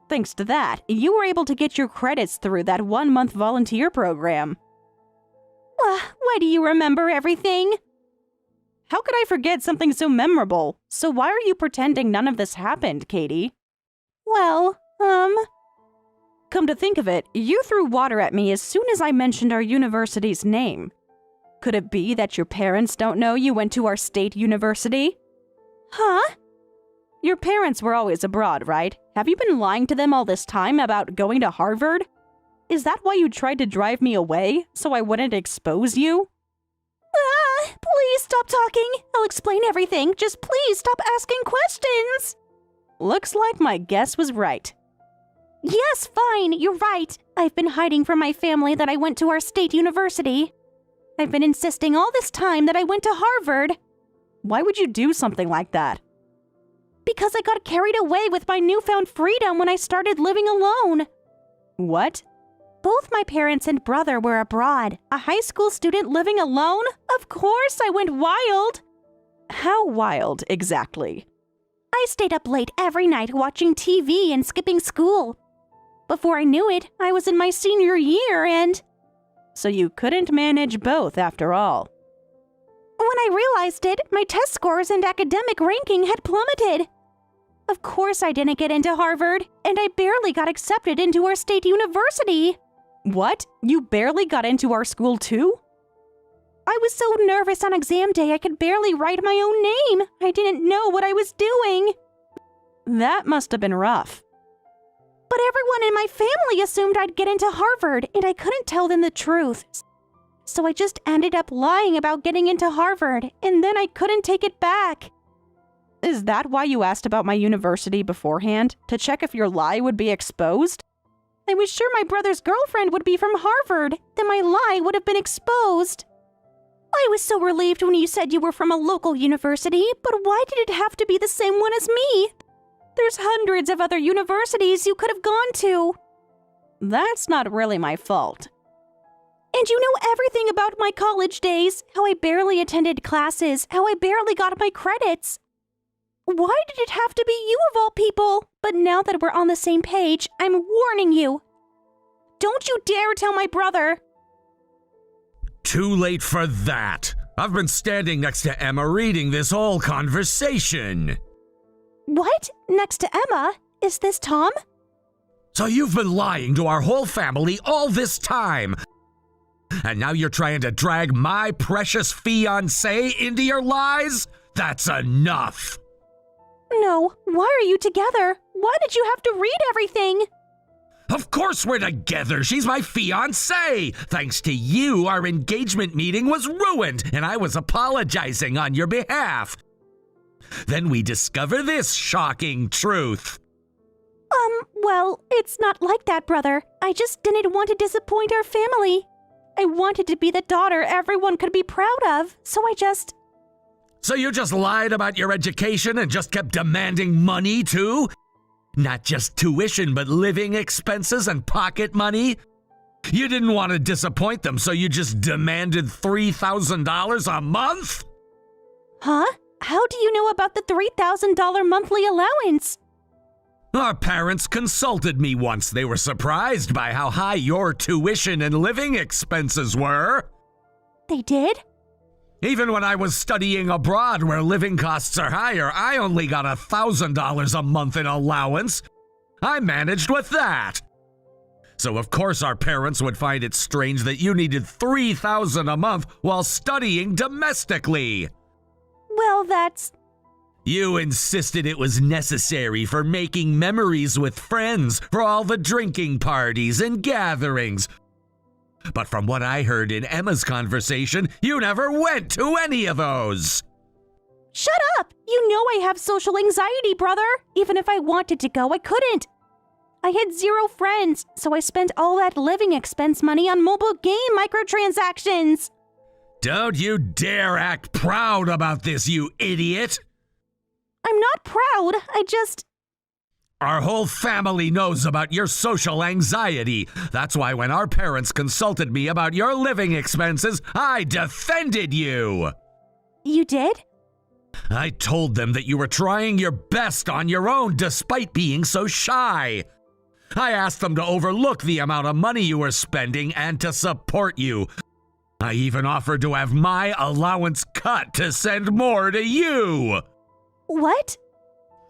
Thanks to that, you were able to get your credits through that 1-month volunteer program.
Why do you remember everything?
How could I forget something so memorable? So why are you pretending none of this happened, Katie?
Well,
Come to think of it, you threw water at me as soon as I mentioned our university's name. Could it be that your parents don't know you went to our state university?
Huh?
Your parents were always abroad, right? Have you been lying to them all this time about going to Harvard? Is that why you tried to drive me away, so I wouldn't expose you?
Please stop talking. I'll explain everything. Just please stop asking questions.
Looks like my guess was right.
Yes, fine, you're right. I've been hiding from my family that I went to our state university. I've been insisting all this time that I went to Harvard.
Why would you do something like that?
Because I got carried away with my newfound freedom when I started living alone.
What?
Both my parents and brother were abroad. A high school student living alone? Of course, I went wild.
How wild, exactly?
I stayed up late every night watching TV and skipping school. Before I knew it, I was in my senior year and...
So you couldn't manage both after all.
When I realized it, my test scores and academic ranking had plummeted. Of course I didn't get into Harvard, and I barely got accepted into our state university.
What? You barely got into our school too?
I was so nervous on exam day I could barely write my own name. I didn't know what I was doing.
That must have been rough.
But everyone in my family assumed I'd get into Harvard, and I couldn't tell them the truth. So I just ended up lying about getting into Harvard, and then I couldn't take it back.
Is that why you asked about my university beforehand? To check if your lie would be exposed?
I was sure my brother's girlfriend would be from Harvard, then my lie would have been exposed. I was so relieved when you said you were from a local university, but why did it have to be the same one as me? There's hundreds of other universities you could have gone to.
That's not really my fault.
And you know everything about my college days, how I barely attended classes, how I barely got my credits. Why did it have to be you of all people? But now that we're on the same page, I'm warning you. Don't you dare tell my brother.
Too late for that. I've been standing next to Emma reading this whole conversation.
What? Next to Emma? Is this Tom?
So you've been lying to our whole family all this time. And now you're trying to drag my precious fiancé into your lies? That's enough.
No, why are you together? Why did you have to read everything?
Of course we're together. She's my fiancée. Thanks to you, our engagement meeting was ruined, and I was apologizing on your behalf. Then we discover this shocking truth.
Well, it's not like that, brother. I just didn't want to disappoint our family. I wanted to be the daughter everyone could be proud of, so
So you just lied about your education and just kept demanding money, too? Not just tuition, but living expenses and pocket money? You didn't want to disappoint them, so you just demanded $3,000 a month?
Huh? How do you know about the $3,000 monthly allowance?
Our parents consulted me once. They were surprised by how high your tuition and living expenses were.
They did?
Even when I was studying abroad where living costs are higher, I only got $1,000 a month in allowance. I managed with that. So of course our parents would find it strange that you needed $3,000 a month while studying domestically.
Well, that's...
You insisted it was necessary for making memories with friends, for all the drinking parties and gatherings. But from what I heard in Emma's conversation, you never went to any of those.
Shut up! You know I have social anxiety, brother. Even if I wanted to go, I couldn't. I had 0 friends, so I spent all that living expense money on mobile game microtransactions.
Don't you dare act proud about this, you idiot!
I'm not proud,
Our whole family knows about your social anxiety. That's why when our parents consulted me about your living expenses, I defended you.
You did?
I told them that you were trying your best on your own despite being so shy. I asked them to overlook the amount of money you were spending and to support you. I even offered to have my allowance cut to send more to you.
What?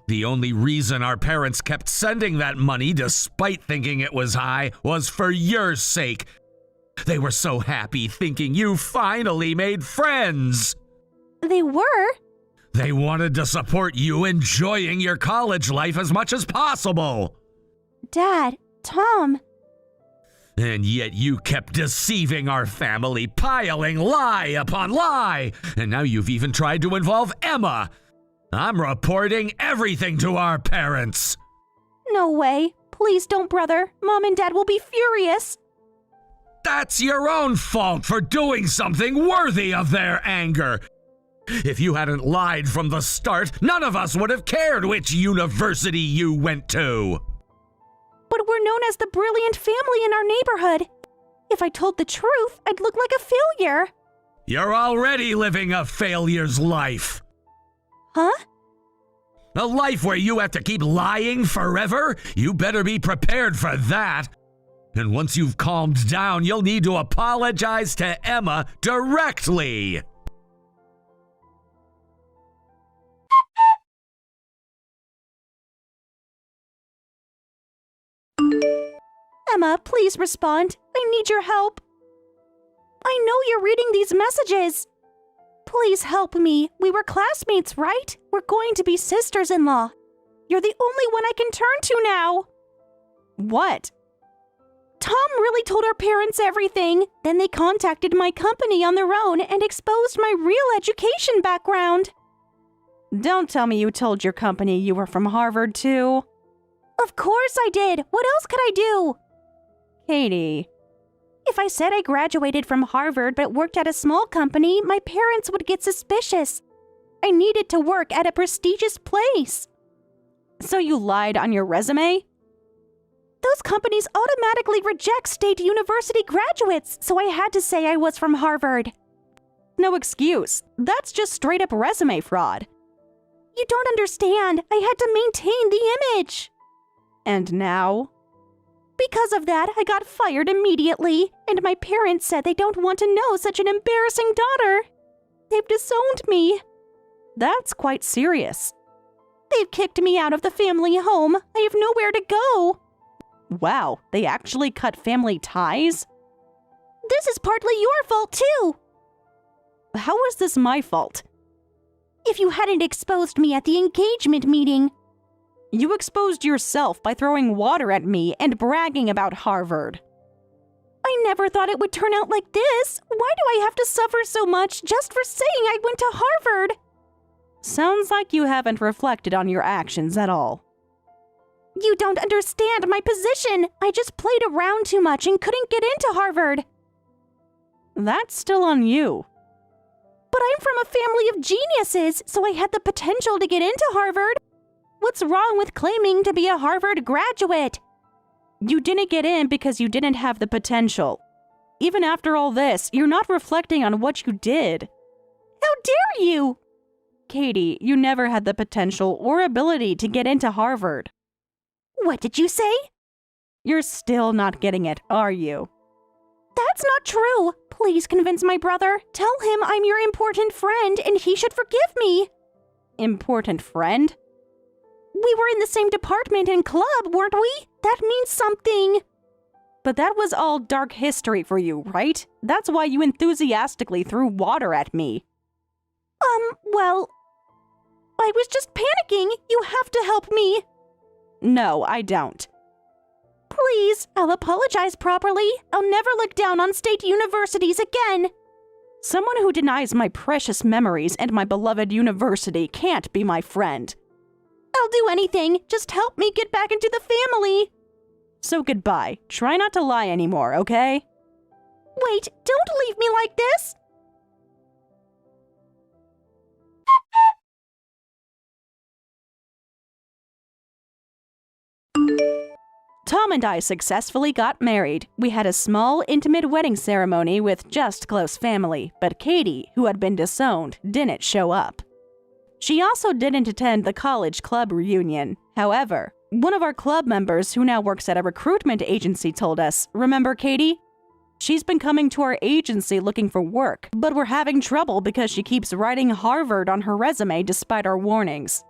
The only reason our parents kept sending that money despite thinking it was high was for your sake. They were so happy thinking you finally made friends.
They were?
They wanted to support you enjoying your college life as much as possible.
Dad, Tom.
And yet you kept deceiving our family, piling lie upon lie. And now you've even tried to involve Emma. I'm reporting everything to our parents.
No way. Please don't, brother. Mom and Dad will be furious.
That's your own fault for doing something worthy of their anger. If you hadn't lied from the start, none of us would have cared which university you went to.
But we're known as the brilliant family in our neighborhood. If I told the truth, I'd look like a failure.
You're already living a failure's life.
Huh?
A life where you have to keep lying forever? You better be prepared for that. And once you've calmed down, you'll need to apologize to Emma directly.
Emma, please respond. I need your help. I know you're reading these messages. Please help me. We were classmates, right? We're going to be sisters-in-law. You're the only one I can turn to now.
What?
Tom really told our parents everything. Then they contacted my company on their own and exposed my real education background.
Don't tell me you told your company you were from Harvard, too.
Of course I did. What else could I do?
Katie.
If I said I graduated from Harvard but worked at a small company, my parents would get suspicious. I needed to work at a prestigious place.
So you lied on your resume?
Those companies automatically reject state university graduates, so I had to say I was from Harvard.
No excuse. That's just straight up resume fraud.
You don't understand. I had to maintain the image.
And now?
Because of that, I got fired immediately, and my parents said they don't want to know such an embarrassing daughter. They've disowned me.
That's quite serious.
They've kicked me out of the family home. I have nowhere to go.
Wow, they actually cut family ties?
This is partly your fault, too.
How is this my fault?
If you hadn't exposed me at the engagement meeting.
You exposed yourself by throwing water at me and bragging about Harvard.
I never thought it would turn out like this. Why do I have to suffer so much just for saying I went to Harvard?
Sounds like you haven't reflected on your actions at all.
You don't understand my position. I just played around too much and couldn't get into Harvard.
That's still on you.
But I'm from a family of geniuses, so I had the potential to get into Harvard. What's wrong with claiming to be a Harvard graduate?
You didn't get in because you didn't have the potential. Even after all this, you're not reflecting on what you did.
How dare you?
Katie, you never had the potential or ability to get into Harvard.
What did you say?
You're still not getting it, are you?
That's not true. Please convince my brother. Tell him I'm your important friend and he should forgive me.
Important friend?
We were in the same department and club, weren't we? That means something.
But that was all dark history for you, right? That's why you enthusiastically threw water at me.
Well, I was just panicking. You have to help me.
No, I don't.
Please, I'll apologize properly. I'll never look down on state universities again.
Someone who denies my precious memories and my beloved university can't be my friend.
I'll do anything. Just help me get back into the family.
So goodbye. Try not to lie anymore, okay?
Wait, don't leave me like this.
Tom and I successfully got married. We had a small, intimate wedding ceremony with just close family, but Katie, who had been disowned, didn't show up. She also didn't attend the college club reunion. However, one of our club members who now works at a recruitment agency told us, remember Katie? She's been coming to our agency looking for work, but we're having trouble because she keeps writing Harvard on her resume despite our warnings.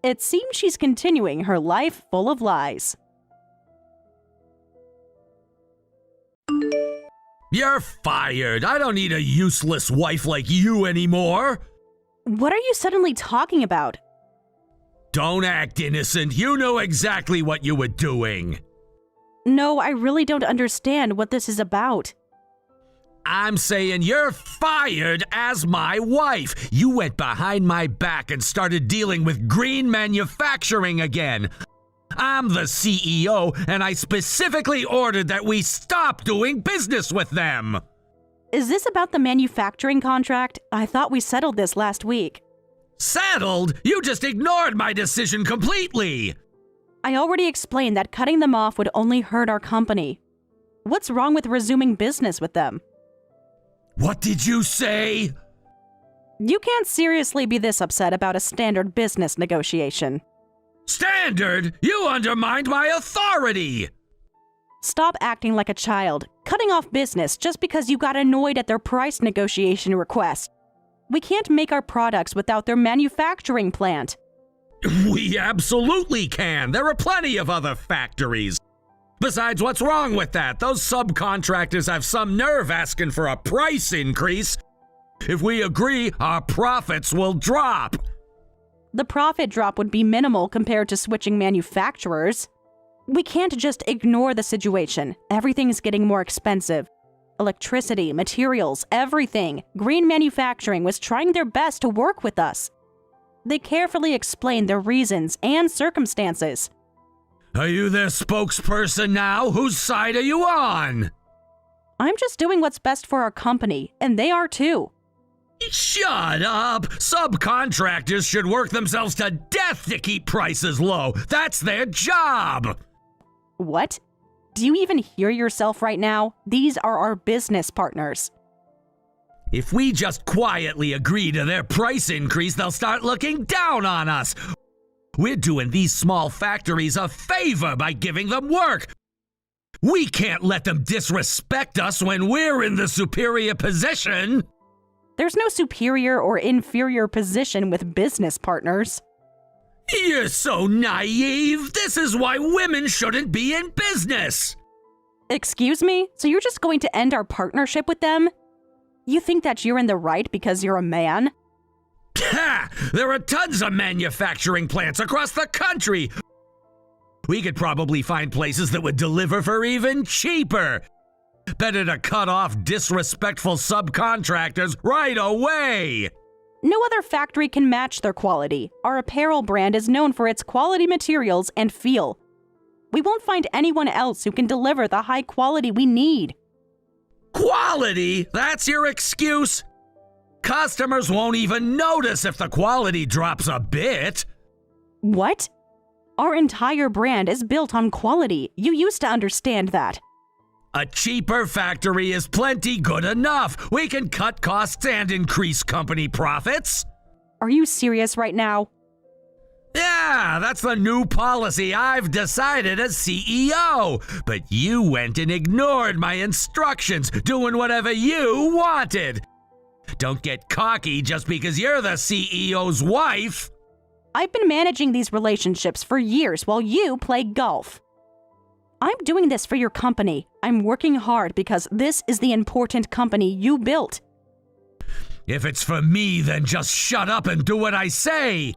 It seems she's continuing her life full of lies.
You're fired. I don't need a useless wife like you anymore.
What are you suddenly talking about?
Don't act innocent. You know exactly what you were doing.
No, I really don't understand what this is about.
I'm saying you're fired as my wife. You went behind my back and started dealing with green manufacturing again. I'm the CEO, and I specifically ordered that we stop doing business with them.
Is this about the manufacturing contract? I thought we settled this last week.
Settled? You just ignored my decision completely.
I already explained that cutting them off would only hurt our company. What's wrong with resuming business with them?
What did you say?
You can't seriously be this upset about a standard business negotiation.
Standard? You undermined my authority!
Stop acting like a child, cutting off business just because you got annoyed at their price negotiation request. We can't make our products without their manufacturing plant.
We absolutely can. There are plenty of other factories. Besides, what's wrong with that? Those subcontractors have some nerve asking for a price increase. If we agree, our profits will drop.
The profit drop would be minimal compared to switching manufacturers. We can't just ignore the situation. Everything's getting more expensive. Electricity, materials, everything. Green Manufacturing was trying their best to work with us. They carefully explained their reasons and circumstances.
Are you their spokesperson now? Whose side are you on?
I'm just doing what's best for our company, and they are too.
Shut up! Subcontractors should work themselves to death to keep prices low. That's their job!
What? Do you even hear yourself right now? These are our business partners.
If we just quietly agree to their price increase, they'll start looking down on us. We're doing these small factories a favor by giving them work. We can't let them disrespect us when we're in the superior position.
There's no superior or inferior position with business partners.
You're so naive. This is why women shouldn't be in business.
Excuse me? So you're just going to end our partnership with them? You think that you're in the right because you're a man?
Ha! There are tons of manufacturing plants across the country. We could probably find places that would deliver for even cheaper. Better to cut off disrespectful subcontractors right away.
No other factory can match their quality. Our apparel brand is known for its quality materials and feel. We won't find anyone else who can deliver the high quality we need.
Quality? That's your excuse? Customers won't even notice if the quality drops a bit.
What? Our entire brand is built on quality. You used to understand that.
A cheaper factory is plenty good enough. We can cut costs and increase company profits.
Are you serious right now?
Yeah, that's the new policy I've decided as CEO. But you went and ignored my instructions, doing whatever you wanted. Don't get cocky just because you're the CEO's wife.
I've been managing these relationships for years while you play golf. I'm doing this for your company. I'm working hard because this is the important company you built.
If it's for me, then just shut up and do what I say.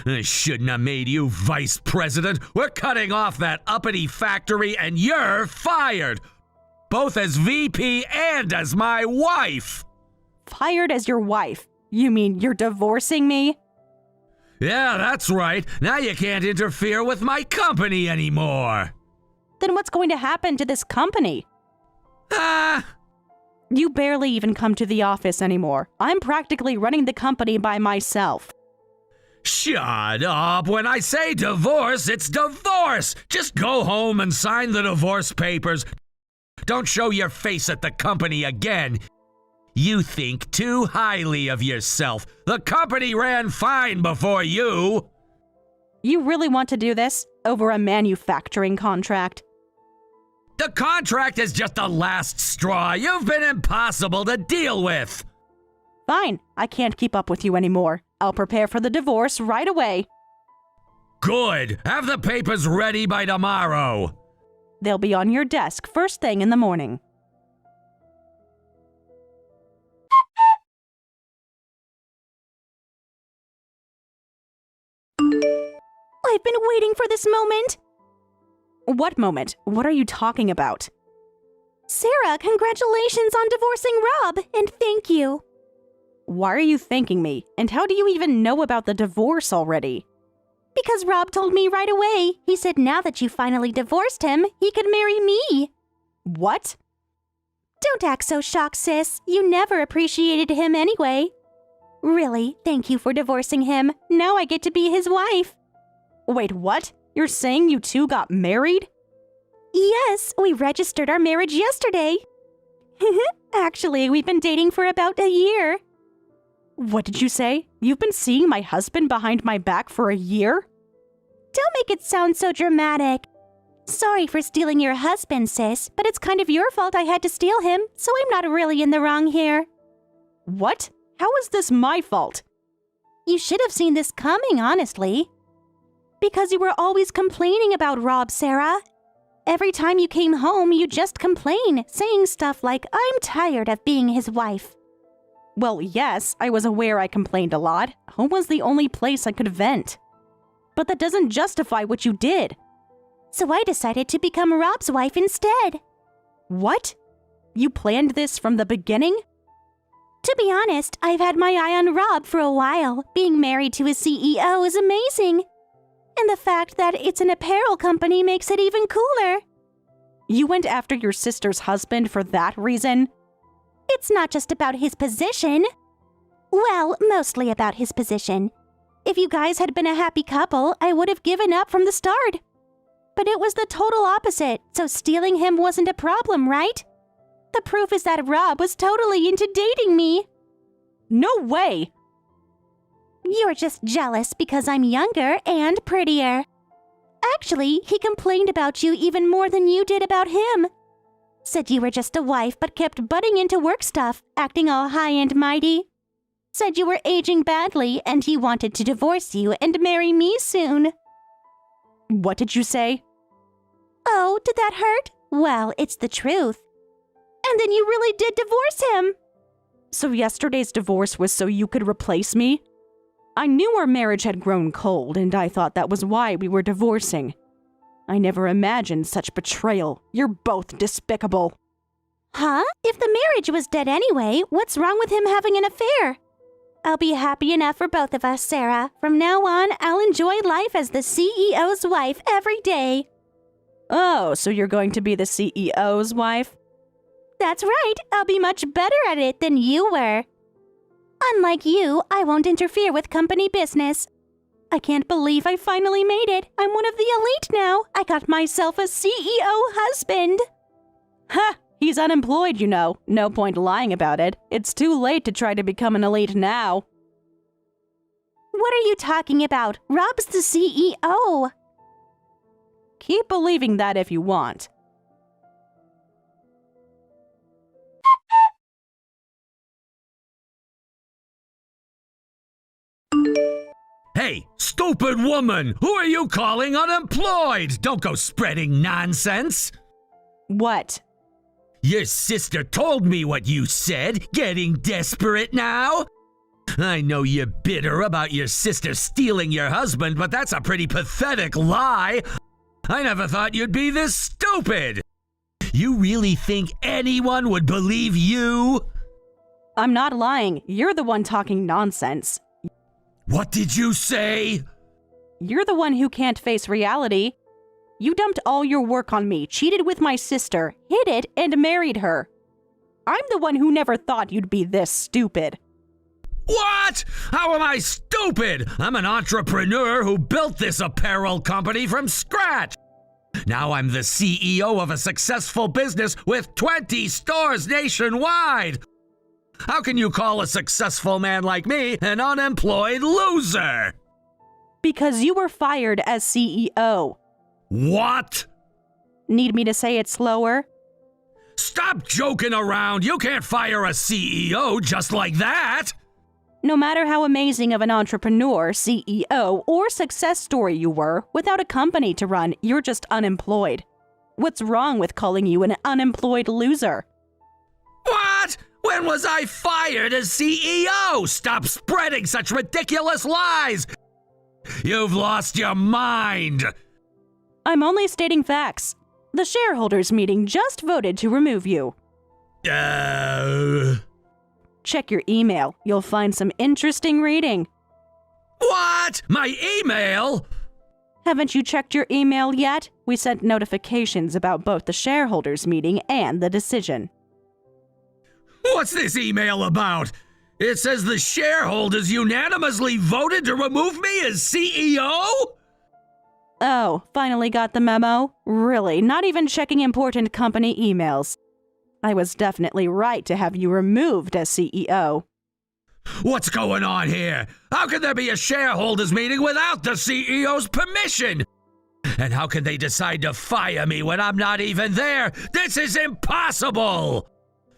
I shouldn't have made you vice president. We're cutting off that uppity factory and you're fired. Both as VP and as my wife.
Fired as your wife? You mean you're divorcing me?
Yeah, that's right. Now you can't interfere with my company anymore.
Then what's going to happen to this company?
Ah!
You barely even come to the office anymore. I'm practically running the company by myself.
Shut up. When I say divorce, it's divorce. Just go home and sign the divorce papers. Don't show your face at the company again. You think too highly of yourself. The company ran fine before you.
You really want to do this over a manufacturing contract?
The contract is just the last straw. You've been impossible to deal with.
Fine, I can't keep up with you anymore. I'll prepare for the divorce right away.
Good. Have the papers ready by tomorrow.
They'll be on your desk first thing in the morning.
I've been waiting for this moment.
What moment? What are you talking about?
Sarah, congratulations on divorcing Rob, and thank you.
Why are you thanking me? And how do you even know about the divorce already?
Because Rob told me right away. He said now that you finally divorced him, he could marry me.
What?
Don't act so shocked, sis. You never appreciated him anyway. Really, thank you for divorcing him. Now I get to be his wife.
Wait, what? You're saying you two got married?
Yes, we registered our marriage yesterday. Actually, we've been dating for about a year.
What did you say? You've been seeing my husband behind my back for a year?
Don't make it sound so dramatic. Sorry for stealing your husband, sis, but it's kind of your fault I had to steal him, so I'm not really in the wrong here.
What? How is this my fault?
You should have seen this coming, honestly. Because you were always complaining about Rob, Sarah. Every time you came home, you just complain, saying stuff like, I'm tired of being his wife.
Well, yes, I was aware I complained a lot. Home was the only place I could vent. But that doesn't justify what you did.
So I decided to become Rob's wife instead.
What? You planned this from the beginning?
To be honest, I've had my eye on Rob for a while. Being married to a CEO is amazing. And the fact that it's an apparel company makes it even cooler.
You went after your sister's husband for that reason?
It's not just about his position. Well, mostly about his position. If you guys had been a happy couple, I would have given up from the start. But it was the total opposite, so stealing him wasn't a problem, right? The proof is that Rob was totally into dating me.
No way!
You're just jealous because I'm younger and prettier. Actually, he complained about you even more than you did about him. Said you were just a wife but kept butting into work stuff, acting all high and mighty. Said you were aging badly and he wanted to divorce you and marry me soon.
What did you say?
Oh, did that hurt? Well, it's the truth. And then you really did divorce him.
So yesterday's divorce was so you could replace me? I knew our marriage had grown cold, and I thought that was why we were divorcing. I never imagined such betrayal. You're both despicable.
Huh? If the marriage was dead anyway, what's wrong with him having an affair? I'll be happy enough for both of us, Sarah. From now on, I'll enjoy life as the CEO's wife every day.
Oh, so you're going to be the CEO's wife?
That's right. I'll be much better at it than you were. Unlike you, I won't interfere with company business. I can't believe I finally made it. I'm one of the elite now. I got myself a CEO husband.
Ha! He's unemployed, you know. No point lying about it. It's too late to try to become an elite now.
What are you talking about? Rob's the CEO.
Keep believing that if you want.
Hey, stupid woman! Who are you calling unemployed? Don't go spreading nonsense!
What?
Your sister told me what you said, getting desperate now? I know you're bitter about your sister stealing your husband, but that's a pretty pathetic lie. I never thought you'd be this stupid. You really think anyone would believe you?
I'm not lying. You're the one talking nonsense.
What did you say?
You're the one who can't face reality. You dumped all your work on me, cheated with my sister, hid it, and married her. I'm the one who never thought you'd be this stupid.
What? How am I stupid? I'm an entrepreneur who built this apparel company from scratch. Now I'm the CEO of a successful business with 20 stores nationwide. How can you call a successful man like me an unemployed loser?
Because you were fired as CEO.
What?
Need me to say it slower?
Stop joking around. You can't fire a CEO just like that.
No matter how amazing of an entrepreneur, CEO, or success story you were, without a company to run, you're just unemployed. What's wrong with calling you an unemployed loser?
What? When was I fired as CEO? Stop spreading such ridiculous lies. You've lost your mind.
I'm only stating facts. The shareholders meeting just voted to remove you. Check your email. You'll find some interesting reading.
What? My email?
Haven't you checked your email yet? We sent notifications about both the shareholders meeting and the decision.
What's this email about? It says the shareholders unanimously voted to remove me as CEO?
Oh, finally got the memo? Really, not even checking important company emails. I was definitely right to have you removed as CEO.
What's going on here? How can there be a shareholders meeting without the CEO's permission? And how can they decide to fire me when I'm not even there? This is impossible!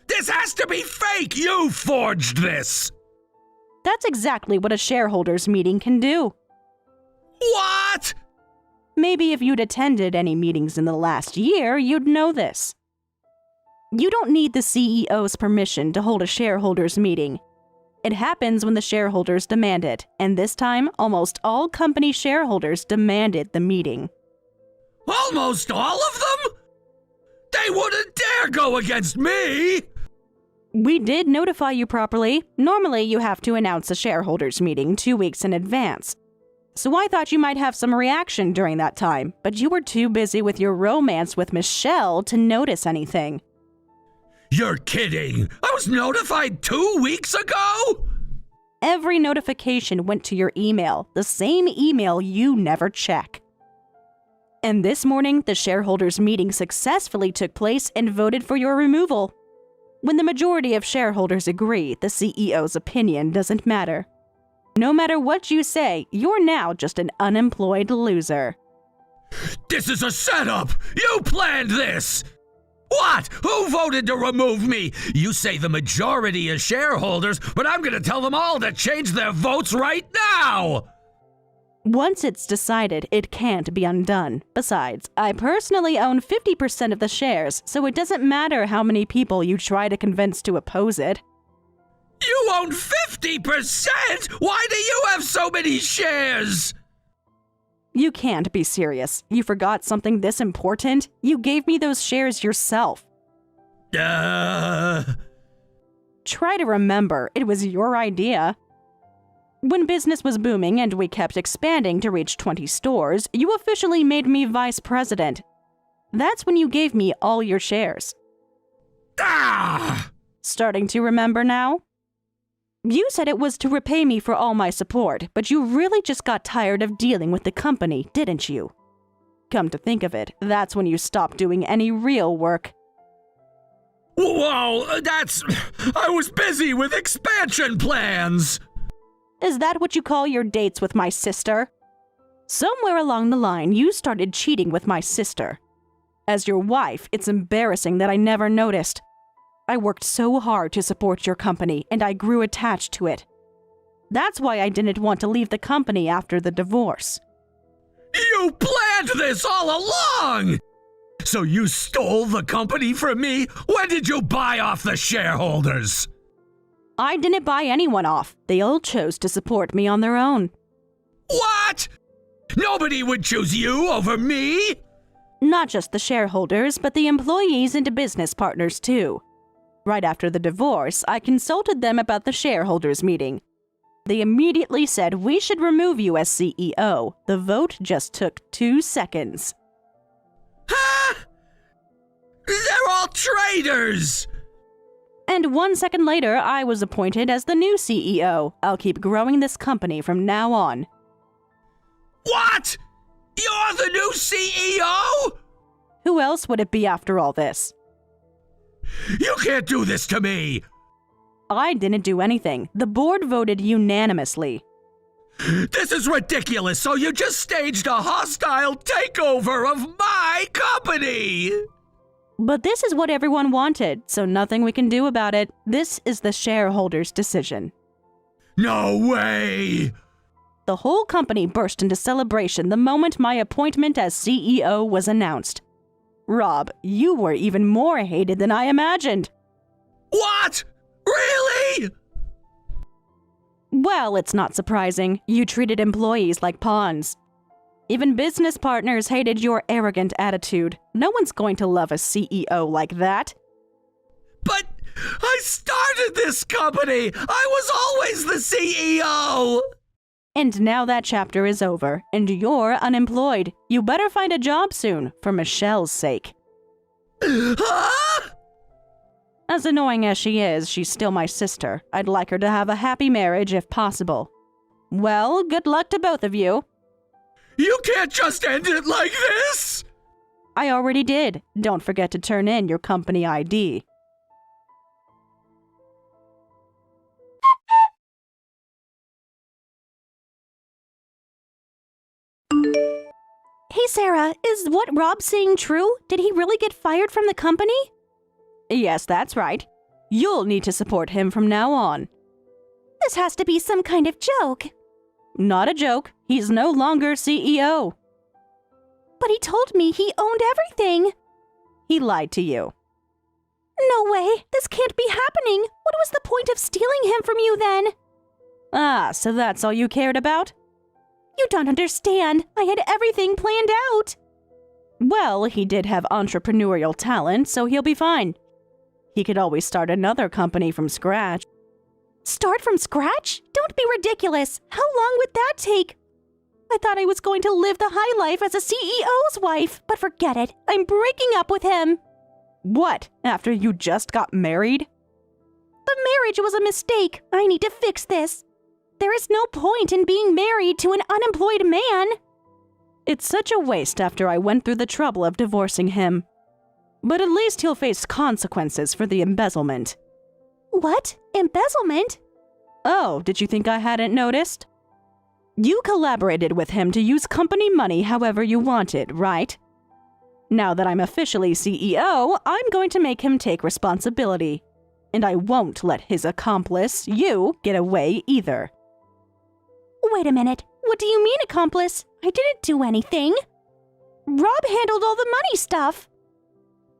This has to be fake! You forged this!
That's exactly what a shareholders meeting can do.
What?
Maybe if you'd attended any meetings in the last year, you'd know this. You don't need the CEO's permission to hold a shareholders meeting. It happens when the shareholders demand it, and this time, almost all company shareholders demanded the meeting.
Almost all of them? They wouldn't dare go against me!
We did notify you properly. Normally, you have to announce a shareholders meeting 2 weeks in advance. So I thought you might have some reaction during that time, but you were too busy with your romance with Michelle to notice anything.
You're kidding! I was notified 2 weeks ago?!
Every notification went to your email, the same email you never check. And this morning, the shareholders' meeting successfully took place and voted for your removal. When the majority of shareholders agree, the CEO's opinion doesn't matter. No matter what you say, you're now just an unemployed loser.
This is a setup! You planned this! What? Who voted to remove me? You say the majority of shareholders, but I'm gonna tell them all to change their votes right now!
Once it's decided, it can't be undone. Besides, I personally own 50% of the shares, so it doesn't matter how many people you try to convince to oppose it.
You own 50%?! Why do you have so many shares?
You can't be serious. You forgot something this important? You gave me those shares yourself. Try to remember, it was your idea. When business was booming and we kept expanding to reach 20 stores, you officially made me vice president. That's when you gave me all your shares. Starting to remember now? You said it was to repay me for all my support, but you really just got tired of dealing with the company, didn't you? Come to think of it, that's when you stopped doing any real work.
Whoa, I was busy with expansion plans!
Is that what you call your dates with my sister? Somewhere along the line, you started cheating with my sister. As your wife, it's embarrassing that I never noticed. I worked so hard to support your company, and I grew attached to it. That's why I didn't want to leave the company after the divorce.
You planned this all along! So you stole the company from me? When did you buy off the shareholders?
I didn't buy anyone off. They all chose to support me on their own.
What? Nobody would choose you over me?
Not just the shareholders, but the employees and business partners too. Right after the divorce, I consulted them about the shareholders meeting. They immediately said we should remove you as CEO. The vote just took 2 seconds.
Huh? They're all traitors!
And 1 second later, I was appointed as the new CEO. I'll keep growing this company from now on.
What? You're the new CEO?
Who else would it be after all this?
You can't do this to me!
I didn't do anything. The board voted unanimously.
This is ridiculous, so you just staged a hostile takeover of my company!
But this is what everyone wanted, so nothing we can do about it. This is the shareholders' decision.
No way!
The whole company burst into celebration the moment my appointment as CEO was announced. Rob, you were even more hated than I imagined.
What? Really?
Well, it's not surprising. You treated employees like pawns. Even business partners hated your arrogant attitude. No one's going to love a CEO like that.
But I started this company! I was always the CEO!
And now that chapter is over, and you're unemployed. You better find a job soon, for Michelle's sake.
Huh?
As annoying as she is, she's still my sister. I'd like her to have a happy marriage if possible. Well, good luck to both of you.
You can't just end it like this!
I already did. Don't forget to turn in your company ID.
Hey, Sarah, is what Rob's saying true? Did he really get fired from the company?
Yes, that's right. You'll need to support him from now on.
This has to be some kind of joke.
Not a joke. He's no longer CEO.
But he told me he owned everything.
He lied to you.
No way. This can't be happening. What was the point of stealing him from you then?
Ah, so that's all you cared about?
You don't understand. I had everything planned out.
Well, he did have entrepreneurial talent, so he'll be fine. He could always start another company from scratch.
Start from scratch? Don't be ridiculous. How long would that take? I thought I was going to live the high life as a CEO's wife, but forget it. I'm breaking up with him.
What, after you just got married?
The marriage was a mistake. I need to fix this. There is no point in being married to an unemployed man.
It's such a waste after I went through the trouble of divorcing him. But at least he'll face consequences for the embezzlement.
What? Embezzlement?
Oh, did you think I hadn't noticed? You collaborated with him to use company money however you wanted, right? Now that I'm officially CEO, I'm going to make him take responsibility. And I won't let his accomplice, you, get away either.
Wait a minute. What do you mean, accomplice? I didn't do anything. Rob handled all the money stuff.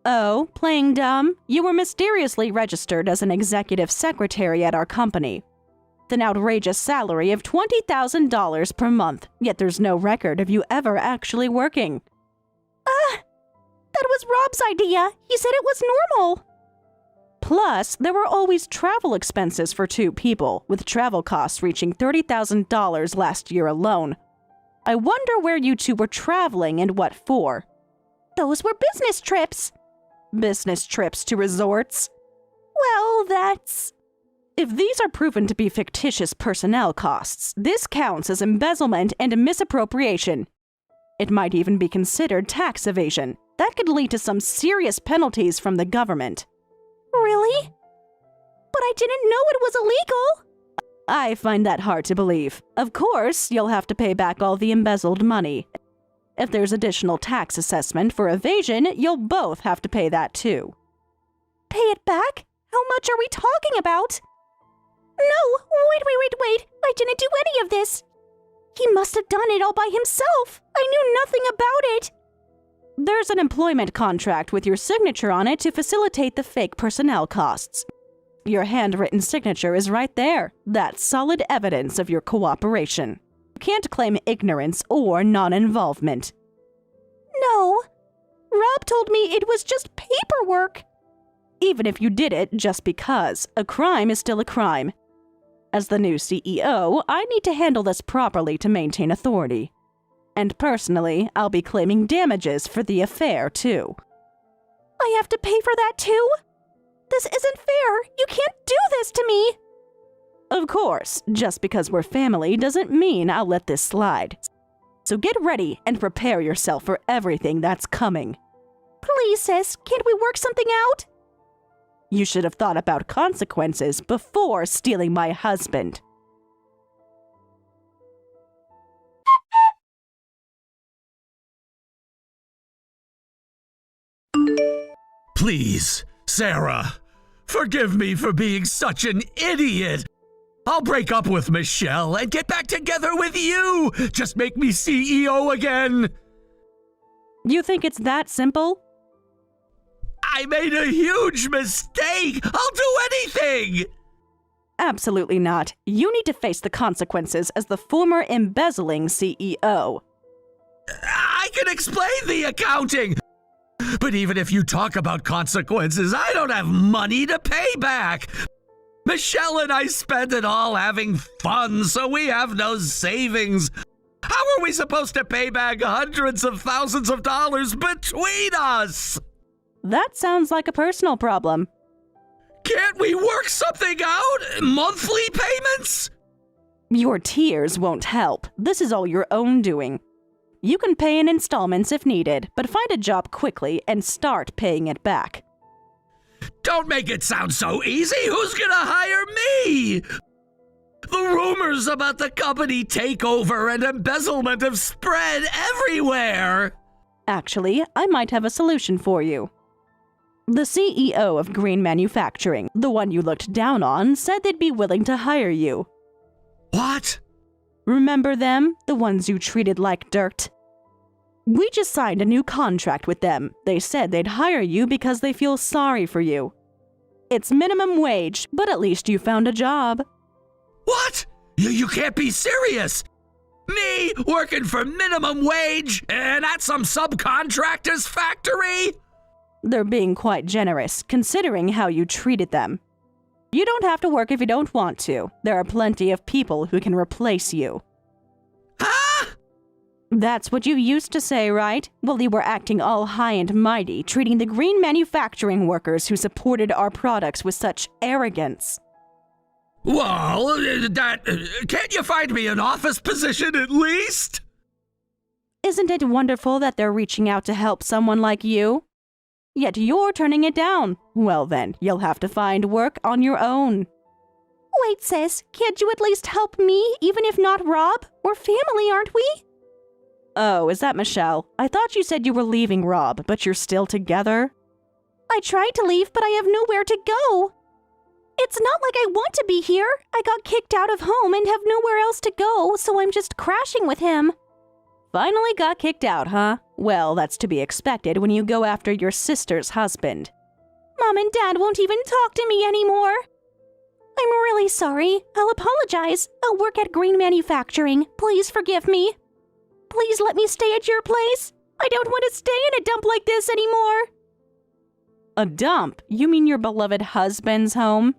Oh, playing dumb? You were mysteriously registered as an executive secretary at our company. With an outrageous salary of $20,000 per month, yet there's no record of you ever actually working.
That was Rob's idea. He said it was normal.
Plus, there were always travel expenses for 2 people, with travel costs reaching $30,000 last year alone. I wonder where you 2 were traveling and what for.
Those were business trips.
Business trips to resorts?
Well, that's...
If these are proven to be fictitious personnel costs, this counts as embezzlement and misappropriation. It might even be considered tax evasion. That could lead to some serious penalties from the government.
Really? But I didn't know it was illegal.
I find that hard to believe. Of course, you'll have to pay back all the embezzled money. If there's additional tax assessment for evasion, you'll both have to pay that too.
Pay it back? How much are we talking about? No, wait. I didn't do any of this. He must have done it all by himself. I knew nothing about it.
There's an employment contract with your signature on it to facilitate the fake personnel costs. Your handwritten signature is right there. That's solid evidence of your cooperation. You can't claim ignorance or non-involvement.
No. Rob told me it was just paperwork.
Even if you did it just because, a crime is still a crime. As the new CEO, I need to handle this properly to maintain authority. And personally, I'll be claiming damages for the affair, too.
I have to pay for that, too? This isn't fair. You can't do this to me.
Of course, just because we're family doesn't mean I'll let this slide. So get ready and prepare yourself for everything that's coming.
Please, sis, can't we work something out?
You should have thought about consequences before stealing my husband.
Please, Sarah, forgive me for being such an idiot. I'll break up with Michelle and get back together with you. Just make me CEO again.
You think it's that simple?
I made a huge mistake. I'll do anything.
Absolutely not. You need to face the consequences as the former embezzling CEO.
I can explain the accounting. But even if you talk about consequences, I don't have money to pay back. Michelle and I spent it all having fun, so we have no savings. How are we supposed to pay back hundreds of thousands of dollars between us?
That sounds like a personal problem.
Can't we work something out? Monthly payments?
Your tears won't help. This is all your own doing. You can pay in installments if needed, but find a job quickly and start paying it back.
Don't make it sound so easy. Who's gonna hire me? The rumors about the company takeover and embezzlement have spread everywhere.
Actually, I might have a solution for you. The CEO of Green Manufacturing, the one you looked down on, said they'd be willing to hire you.
What?
Remember them? The ones you treated like dirt? We just signed a new contract with them. They said they'd hire you because they feel sorry for you. It's minimum wage, but at least you found a job.
What? You can't be serious. Me working for minimum wage and at some subcontractor's factory?
They're being quite generous, considering how you treated them. You don't have to work if you don't want to. There are plenty of people who can replace you.
Huh?
That's what you used to say, right? Well, you were acting all high and mighty, treating the green manufacturing workers who supported our products with such arrogance.
Well, can't you find me an office position at least?
Isn't it wonderful that they're reaching out to help someone like you? Yet you're turning it down. Well then, you'll have to find work on your own.
Wait, sis, can't you at least help me, even if not Rob? We're family, aren't we?
Oh, is that Michelle? I thought you said you were leaving Rob, but you're still together?
I tried to leave, but I have nowhere to go. It's not like I want to be here. I got kicked out of home and have nowhere else to go, so I'm just crashing with him.
Finally got kicked out, huh? Well, that's to be expected when you go after your sister's husband.
Mom and Dad won't even talk to me anymore. I'm really sorry. I'll apologize. I'll work at Green Manufacturing. Please forgive me. Please let me stay at your place. I don't want to stay in a dump like this anymore.
A dump? You mean your beloved husband's home?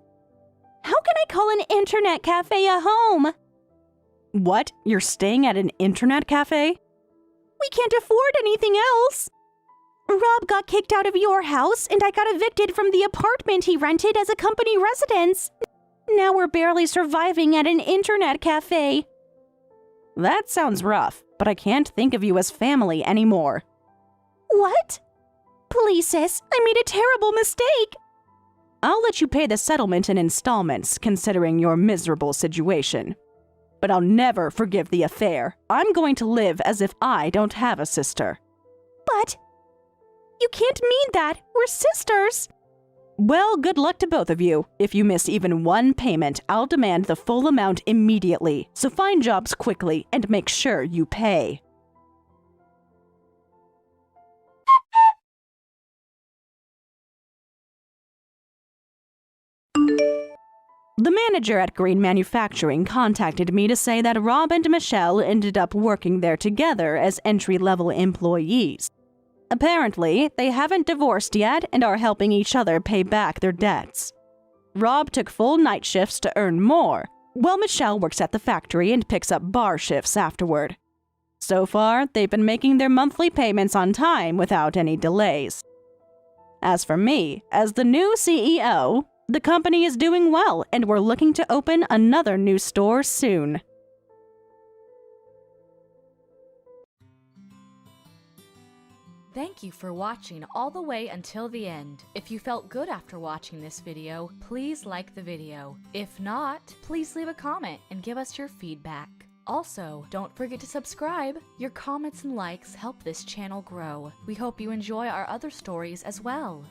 How can I call an internet cafe a home?
What? You're staying at an internet cafe?
We can't afford anything else. Rob got kicked out of your house, and I got evicted from the apartment he rented as a company residence. Now we're barely surviving at an internet cafe.
That sounds rough, but I can't think of you as family anymore.
What? Please, sis, I made a terrible mistake.
I'll let you pay the settlement in installments, considering your miserable situation. But I'll never forgive the affair. I'm going to live as if I don't have a sister.
But you can't mean that. We're sisters.
Well, good luck to both of you. If you miss even one payment, I'll demand the full amount immediately. So find jobs quickly and make sure you pay. The manager at Green Manufacturing contacted me to say that Rob and Michelle ended up working there together as entry-level employees. Apparently, they haven't divorced yet and are helping each other pay back their debts. Rob took full night shifts to earn more, while Michelle works at the factory and picks up bar shifts afterward. So far, they've been making their monthly payments on time without any delays. As for me, as the new CEO, the company is doing well and we're looking to open another new store soon.
Thank you for watching all the way until the end. If you felt good after watching this video, please like the video. If not, please leave a comment and give us your feedback. Also, don't forget to subscribe. Your comments and likes help this channel grow. We hope you enjoy our other stories as well.